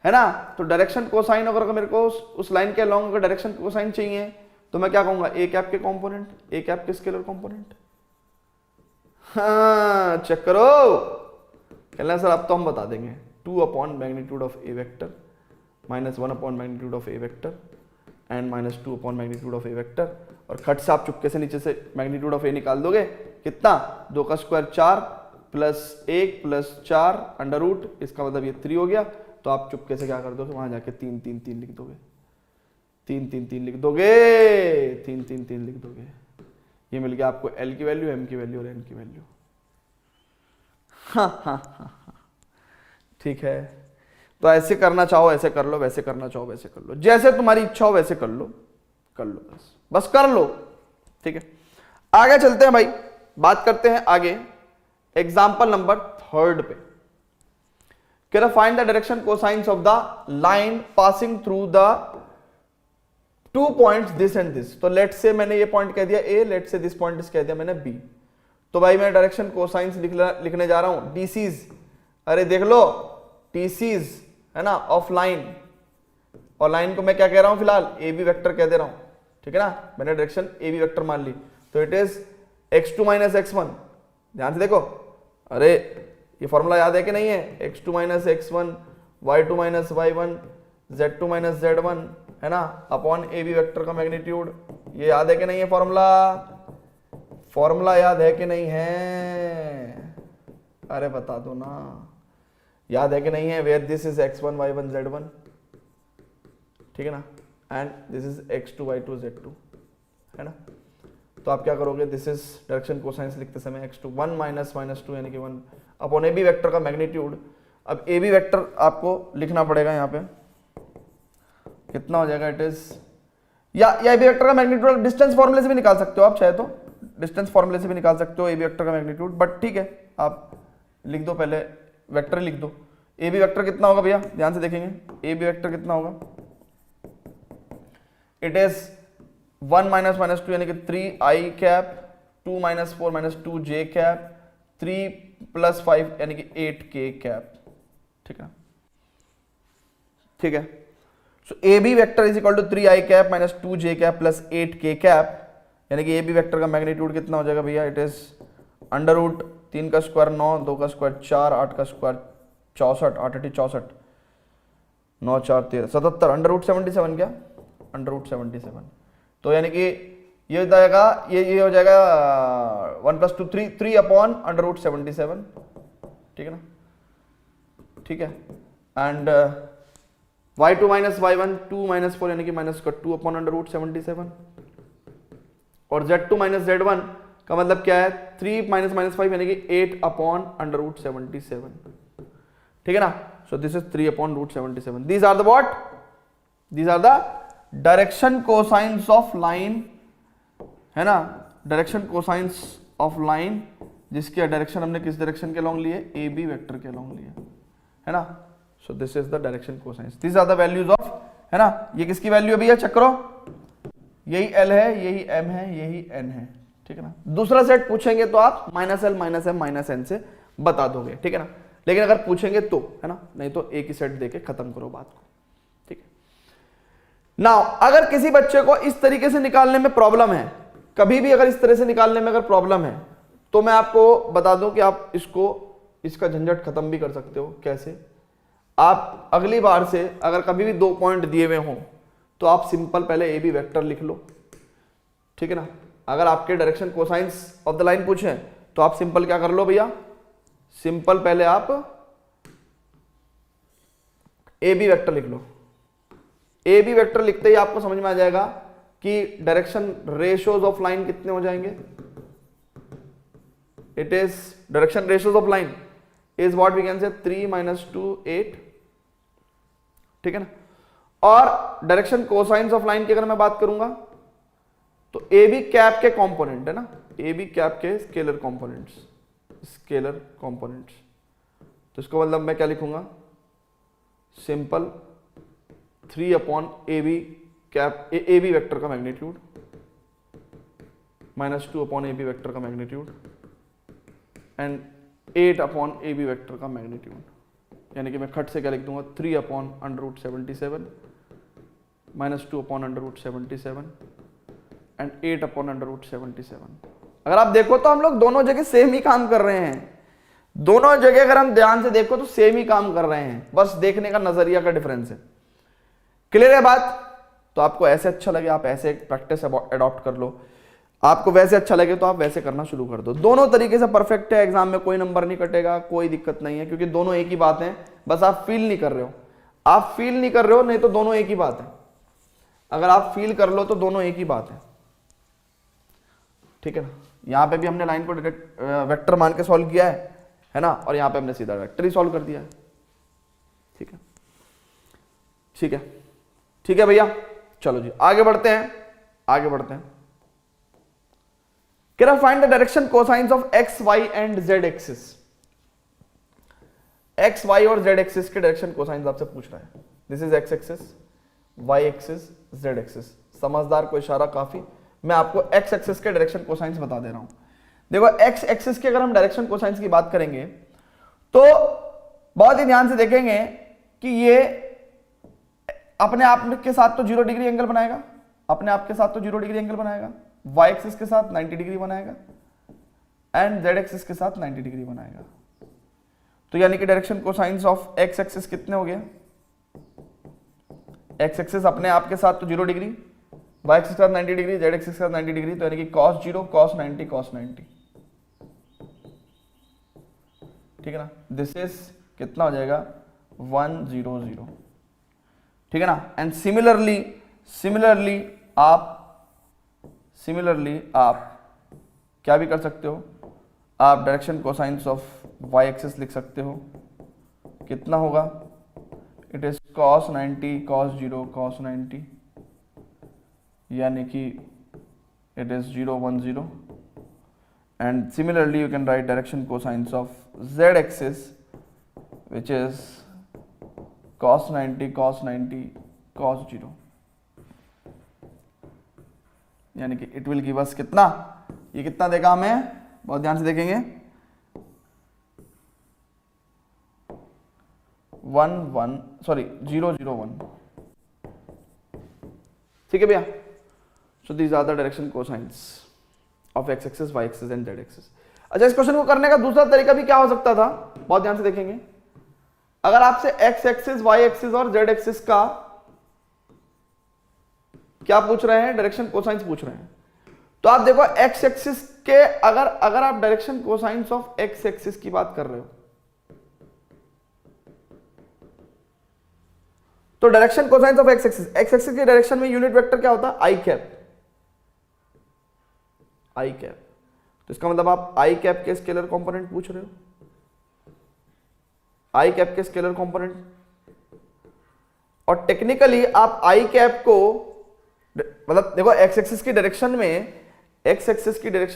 है ना, तो डायरेक्शन कोसाइन अगर मेरे को उस लाइन के अलोंग अगर डायरेक्शन कोसाइन चाहिए तो मैं क्या कहूंगा, ए कैप के कंपोनेंट, ए कैप के स्केलर कंपोनेंट। हाँ चेक करो, कहना सर अब तो हम बता देंगे 2 upon magnitude of a vector minus 1 upon magnitude of a vector and minus 2 upon magnitude of a vector, और खट से आप चुपके से नीचे से मैग्नीट्यूड ऑफ ए निकाल दोगे, कितना 2 का square 4 plus 1 plus 4 under root, इसका मतलब ये 3 हो गया। तो आप चुपके से क्या कर दोगे, वहां जाके 3 3 3 लिख दोगे, 3 3 3 लिख दोगे, 3 3 3 लिख दोगे। ये मिल गया आपको एल की वैल्यू, एम की वैल्यू और एन की वैल्यू। ठीक है, तो ऐसे करना चाहो ऐसे कर लो, वैसे करना चाहो वैसे कर लो, जैसे तुम्हारी इच्छा हो वैसे कर लो, कर लो, बस कर लो। ठीक है, आगे चलते हैं भाई, बात करते हैं आगे एग्जाम्पल नंबर 3 पे। कह रहा find the direction cosines of the line passing through the 2 points this and this. तो लेट से मैंने ये पॉइंट कह दिया ए, लेट से दिस पॉइंट कह दिया मैंने बी। तो भाई मैं डायरेक्शन कोसाइंस लिखने जा रहा हूं, डीसीज, अरे देख लो टीसीज है ना ऑफ लाइन, और लाइन को मैं क्या कह रहा हूं फिलहाल, ए बी वेक्टर कह दे रहा हूं। ठीक है ना, मैंने डायरेक्शन ए बी वेक्टर मान ली, तो it is x2 minus x1। ध्यान से देखो, अरे ये फॉर्मूला याद है कि नहीं है, x2 minus x1 y2 minus y1 z2 minus z1 है ना अपॉन ए बी वेक्टर का मैग्नीट्यूड। ये याद है कि नहीं है फॉर्मूला, फॉर्मूला याद है कि नहीं है, अरे बता दो ना, याद है कि नहीं है, where this is x1 y1 z1, ठीक है ना, and this is x2 y2 z2 है ना। तो आप क्या करोगे, दिस इज डायरेक्शन कोसाइंस लिखते समय x2 1 माइनस माइनस 2 यानी कि 1 अपॉन ए बी वेक्टर का मैग्नीट्यूड। अब ए बी वेक्टर आपको लिखना पड़ेगा यहाँ पे, कितना हो जाएगा, इट इज या ए बी वेक्टर का मैग्नीट्यूड डिस्टेंस फॉर्मूले से भी निकाल सकते हो आप, चाहे तो डिस्टेंस फॉर्मूले से भी निकाल सकते हो ए बी वेक्टर का मैग्नीट्यूड, बट ठीक है आप लिख दो, पहले वेक्टर लिख दो। ए बी वेक्टर कितना होगा भैया, ध्यान से देखेंगे, ए बी वेक्टर कितना होगा, इट इज 1 माइनस माइनस 2 यानी कि 3i cap, 2 minus 4 minus 2j cap, 3 plus 5 यानी कि 8k कैप। ठीक है, ठीक है, so A B vector is equal to 3i cap minus 2j cap plus 8k cap, यानी कि ए बी वेक्टर का मैग्नीट्यूड कितना हो जाएगा भैया, इट इज अंडर रूट 3 का स्क्वायर 9, 2 का स्क्वायर 4, 8 का स्क्वायर 64, 8 8 64, 9 4 13 77, अंडर रूट 77, क्या अंडर रूट 77। तो यानी कि ये हो जाएगा, ये हो जाएगा 1 प्लस 2 3 अपॉन अंडर रूट 77। ठीक है ना, ठीक है, and y2 minus y1 2 minus 4 यानी कि माइनस का 2 अपॉन अंडर रूट 77, और z2 माइनस z1 का मतलब क्या है, 3 माइनस माइनस 5 यानी कि 8 अपॉन अंडर रूट 77। ठीक है ना, so this is 3 upon root 77। These are the what, these are the direction cosines of line है ना, डायरेक्शन कोसाइंस ऑफ लाइन जिसकी डायरेक्शन हमने किस डायरेक्शन के लॉन्ग लिए, ए बी वेक्टर के लॉन्ग लिए है ना। So this is the direction cosines, this are the values of है ना। ये किसकी वैल्यू अभी है, चेक करो, यही एल है, यही एम है, यही एन है। ठीक है ना, दूसरा सेट पूछेंगे तो आप minus L minus M minus N से बता दोगे। ठीक है ना, लेकिन अगर पूछेंगे तो है ना, नहीं तो एक ही सेट देके खत्म करो बात को। ठीक है, नाउ अगर किसी बच्चे को इस तरीके से निकालने में प्रॉब्लम है, कभी भी अगर इस तरह से निकालने में अगर प्रॉब्लम है, तो मैं आपको बता दूं कि आप इसका झंझट खत्म भी कर सकते हो। कैसे, आप अगली बार से अगर कभी भी 2 पॉइंट दिए हुए हों तो आप सिंपल पहले ए बी वेक्टर लिख लो। ठीक है ना, अगर आपके direction cosines of the line पूछे तो आप सिंपल क्या कर लो भैया, सिंपल पहले आप ए बी वेक्टर लिख लो। ए बी वेक्टर लिखते ही आपको समझ में आ जाएगा कि डायरेक्शन रेशियोज ऑफ लाइन कितने हो जाएंगे। It is direction ratios of line is what we can say 3 - 2 8, ठीक है ना। और डायरेक्शन कोसाइंस ऑफ लाइन की अगर मैं बात करूंगा तो ए बी कैप के कंपोनेंट है ना, ए बी कैप के स्केलर कंपोनेंट्स, स्केलर कंपोनेंट्स। तो इसको मतलब मैं क्या लिखूंगा, simple 3/AB cap A B vector का मैग्नीट्यूड -2/AB वेक्टर का मैग्नीट्यूड एंड 8/AB वेक्टर का मैग्नीट्यूड। यानी कि मैं खट से क्या लिख दूंगा, 3/√77 -2/√77 एंड 8/√77। अगर आप देखो तो हम लोग दोनों जगह सेम ही काम कर रहे हैं, दोनों जगह अगर हम ध्यान से देखो तो सेम ही काम कर रहे हैं, बस देखने का नजरिया का डिफरेंस है। क्लियर है बात? तो आपको ऐसे अच्छा लगे आप ऐसे प्रैक्टिस अडॉप्ट कर लो, आपको वैसे अच्छा लगे तो आप वैसे करना शुरू कर दो। दोनों तरीके से परफेक्ट है, एग्जाम में कोई नंबर नहीं कटेगा, कोई दिक्कत नहीं है, क्योंकि दोनों एक ही बात है, बस आप फील नहीं कर रहे हो। आप फील नहीं कर रहे हो, नहीं तो दोनों एक ही बात है। अगर आप फील कर लो तो दोनों एक ही बात है, ठीक है ना। यहां पे भी हमने लाइन को डायरेक्ट वेक्टर मान के सॉल्व किया है ना, और यहां पे हमने सीधा वेक्टर ही सॉल्व कर दिया है, ठीक है, ठीक है, ठीक है भैया। चलो जी आगे बढ़ते हैं, आगे बढ़ते हैं। Can I find the direction cosines of x, y and z axis. x, y और z एक्सिस के डायरेक्शन कोसाइंस आपसे पूछ रहा है। This is x axis, y axis, z axis. समझदार को इशारा काफी। मैं आपको x एक्सिस के डायरेक्शन कोसाइंस बता दे रहा हूं। देखो x एक्सिस के अगर हम डायरेक्शन कोसाइंस की बात करेंगे तो बहुत ही ध्यान से देखेंगे कि ये अपने आप के साथ तो 0 डिग्री एंगल बनाएगा, अपने आप के साथ तो 0 डिग्री एंगल बनाएगा, y एक्सिस के साथ 90 डिग्री बनाएगा एंड z एक्सिस के साथ 90 डिग्री बनाएगा। तो यानी कि direction cosines of x axis कितने हो गए, x एक्सिस अपने आप के साथ तो 0 डिग्री, y एक्सिस के साथ 90 डिग्री, z एक्सिस के साथ 90 डिग्री, तो यानी कि cos 0 cos 90 cos 90, ठीक है ना। दिस इज कितना हो जाएगा 100, ठीक है ना। एंड सिमिलरली आप क्या भी कर सकते हो, आप direction cosines of y axis लिख सकते हो। कितना होगा, it is cos 90 cos 0 cos 90, यानी कि it is 010। And similarly you can write direction cosines of z axis which is cos 90 cos 90 cos 0, यानी कि इट विल गिव अस कितना, ये कितना देगा हमें, बहुत ध्यान से देखेंगे, 001, ठीक है भैया। So these are the direction cosines of x axis, y axis and z axis. अच्छा, इस क्वेश्चन को करने का दूसरा तरीका भी क्या हो सकता था, बहुत ध्यान से देखेंगे। अगर आपसे x एक्सिस, y एक्सिस और z एक्सिस का क्या पूछ रहे हैं, डायरेक्शन कोसाइंस पूछ रहे हैं, तो आप देखो x एक्सिस के अगर आप direction cosines of x axis की बात कर रहे हो तो direction cosines of x axis की डायरेक्शन में यूनिट वेक्टर क्या होता है, i कैप। तो इसका मतलब आप i कैप के स्केलर कंपोनेंट पूछ रहे हो, i कैप के स्केलर कंपोनेंट। और टेक्निकली आप i कैप को मतलब देखो x एक्सिस की डायरेक्शन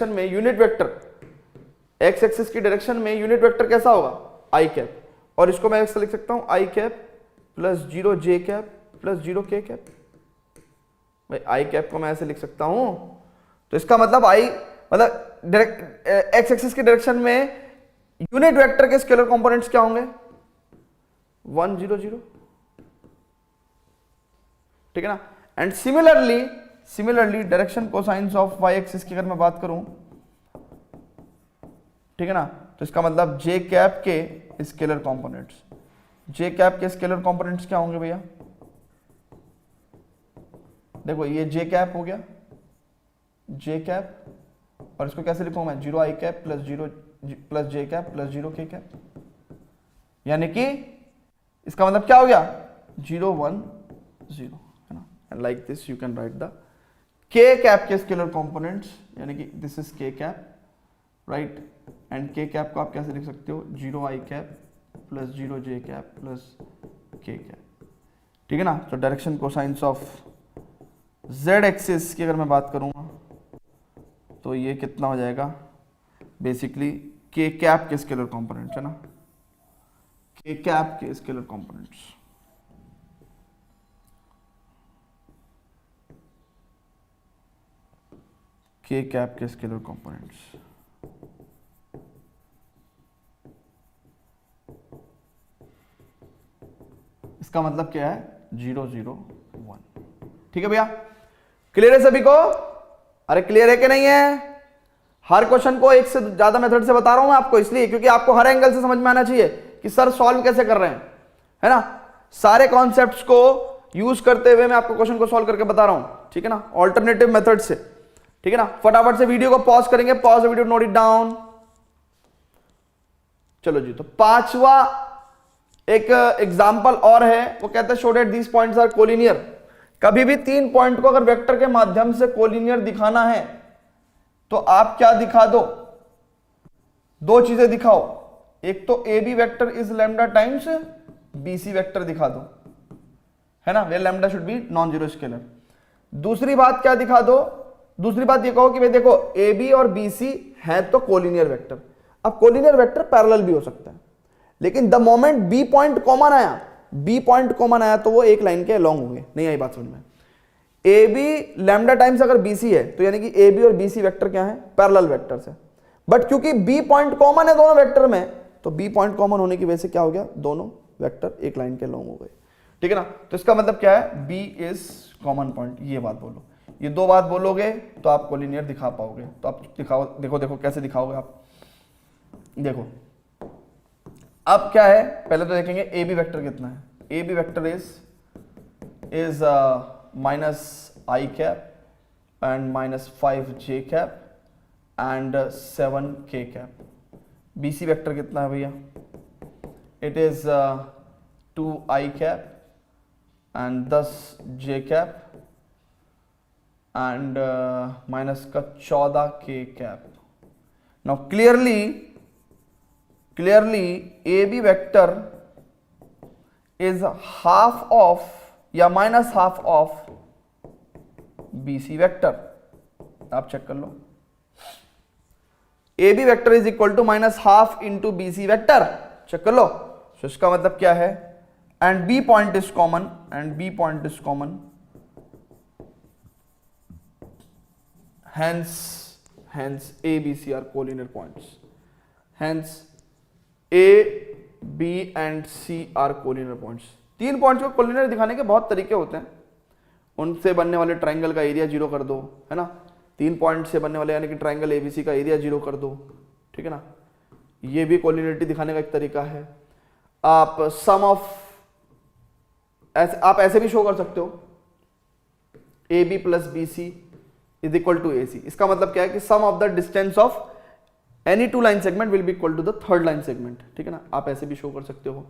में यूनिट वेक्टर, x एक्सिस की डायरेक्शन में यूनिट वेक्टर कैसा होगा, i कैप। और इसको मैं ऐसे लिख सकता हूं i cap plus 0 j cap plus 0 k cap. भाई i कैप को मैं ऐसे लिख सकता हूं, तो इसका मतलब x एक्सिस की डायरेक्शन में यूनिट वेक्टर के स्केलर कंपोनेंट्स क्या होंगे, 1 0 0, ठीक है ना। And similarly direction cosines of y axis की अगर मैं बात करूं, ठीक है ना, तो इसका मतलब j कैप के स्केलर कंपोनेंट्स, j कैप के स्केलर कंपोनेंट्स क्या होंगे भैया, देखो ये j कैप हो गया, j कैप, और इसको कैसे लिखूं मैं, 0 i cap plus 0 plus j cap plus 0 k cap. यानी कि इसका मतलब क्या हो गया, 0 1 0, है ना, and like this you can write the k cap के स्केलर कंपोनेंट्स, यानी कि this is k cap, right, and k cap को आप कैसे लिख सकते हो, 0 i cap plus 0 j cap plus k cap, ठीक है ना। तो direction cosines of z axis की अगर मैं बात करूंगा तो ये कितना हो जाएगा, बेसिकली k कैप के स्केलर कंपोनेंट्स, है ना, k कैप के स्केलर कंपोनेंट्स, k कैप के स्केलर कंपोनेंट्स। इसका मतलब क्या है, 0 0 1, ठीक है भैया, क्लियर है सभी को? अरे क्लियर है कि नहीं है? हर क्वेश्चन को एक से ज्यादा मेथड से बता रहा हूं मैं आपको, इसलिए क्योंकि आपको हर एंगल से समझ में आना चाहिए कि सर सॉल्व कैसे कर रहे हैं, है ना। सारे कॉन्सेप्ट्स को यूज करते हुए मैं आपको क्वेश्चन को सॉल्व करके बता रहा हूं, ठीक है ना, ऑल्टरनेटिव मेथड से, ठीक है ना। फटाफट से वीडियो को पॉज करेंगे, pause the video, note it down. चलो जी, तो पांचवा एक एग्जाम्पल और है, वो कहते हैं show that these points are collinear. कभी भी 3 पॉइंट को अगर वेक्टर के माध्यम से कोलिनियर दिखाना है तो आप क्या दिखा दो, 2 चीजें दिखाओ, एक तो A B vector is lambda times B C vector दिखा दो, है ना, where lambda should be non zero scalar. दूसरी बात क्या दिखा दो, दूसरी बात ये कहो कि भाई देखो ए बी और बी सी है तो कोलिनियर वेक्टर। अब कोलिनियर वेक्टर पैरेलल भी हो सकता है, लेकिन the moment B point common आया, बी पॉइंट कॉमन आया तो वो एक लाइन के अलोंग होंगे। नहीं आई बात समझ में? ए बी लैम्डा टाइम्स अगर बी सी है तो यानी कि ए बी और बी सी वेक्टर क्या है, पैरेलल वेक्टर से। बट क्योंकि बी पॉइंट कॉमन है दोनों वेक्टर में, तो बी पॉइंट कॉमन होने की वजह से क्या हो गया, दोनों वेक्टर एक लाइन के अलोंग हो गए, ठीक है ना। तो इसका मतलब क्या है, बी इज कॉमन पॉइंट, ये बात बोलो। ये 2 बात बोलोगे तो आप कोलिनियर दिखा पाओगे। तो आप दिखाओ, देखो देखो कैसे दिखाओगे आप, देखो अब क्या है, पहले तो देखेंगे ए बी वेक्टर कितना है। A B vector is minus I cap and minus 5 J cap and 7 K cap. B C vector कितना है भैया, it is 2 I cap and 10 J cap and minus का 14 K cap. Now clearly AB vector is half of या minus half of BC vector. आप check कर लो, AB vector is equal to minus half into BC vector, check कर लो। तो इसका मतलब क्या है, and B point is common, and B point is common, hence A, B, C are collinear points. Hence A, B and C are collinear points. 3 points को collinear दिखाने के बहुत तरीके होते हैं। उनसे बनने वाले ट्राइंगल का एरिया 0 कर दो, है ना। 3 पॉइंट से बनने वाले यानी कि ट्राइंगल ABC का एरिया 0 कर दो, ठीक है ना। ये भी कोलिनियरिटी दिखाने का एक तरीका है। आप सम ऑफ आप ऐसे भी शो कर सकते हो, AB plus BC is equal to AC। इसका मतलब क्या है कि sum of the distance of any 2 line segment will be equal to the 3rd line segment, ठीक है ना। आप ऐसे भी शो कर सकते हो।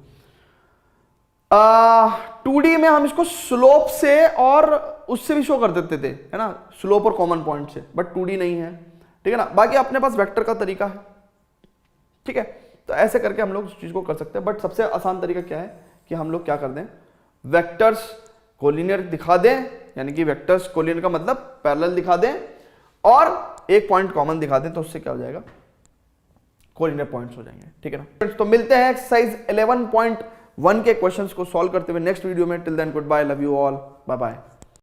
2D में हम इसको स्लोप से और उससे भी शो कर देते थे, है ना, स्लोप और कॉमन पॉइंट से, बट 2D नहीं है, ठीक है ना। बाकी अपने पास वेक्टर का तरीका है, ठीक है। तो ऐसे करके हम लोग उस चीज को कर सकते हैं, बट सबसे आसान तरीका क्या है कि हम लोग क्या कर दें, वेक्टर्स कोलिनियर दिखा दें, यानी कि वेक्टर्स कोलिनियर का मतलब पैरेलल दिखा दें और एक पॉइंट कॉमन दिखा दें, तो उससे क्या हो जाएगा, कोलिनियर पॉइंट्स हो जाएंगे, ठीक है ना। तो मिलते हैं एक्सरसाइज 11.1 के क्वेश्चंस को सॉल्व करते हुए नेक्स्ट वीडियो में। Till then good bye, love you all, bye bye.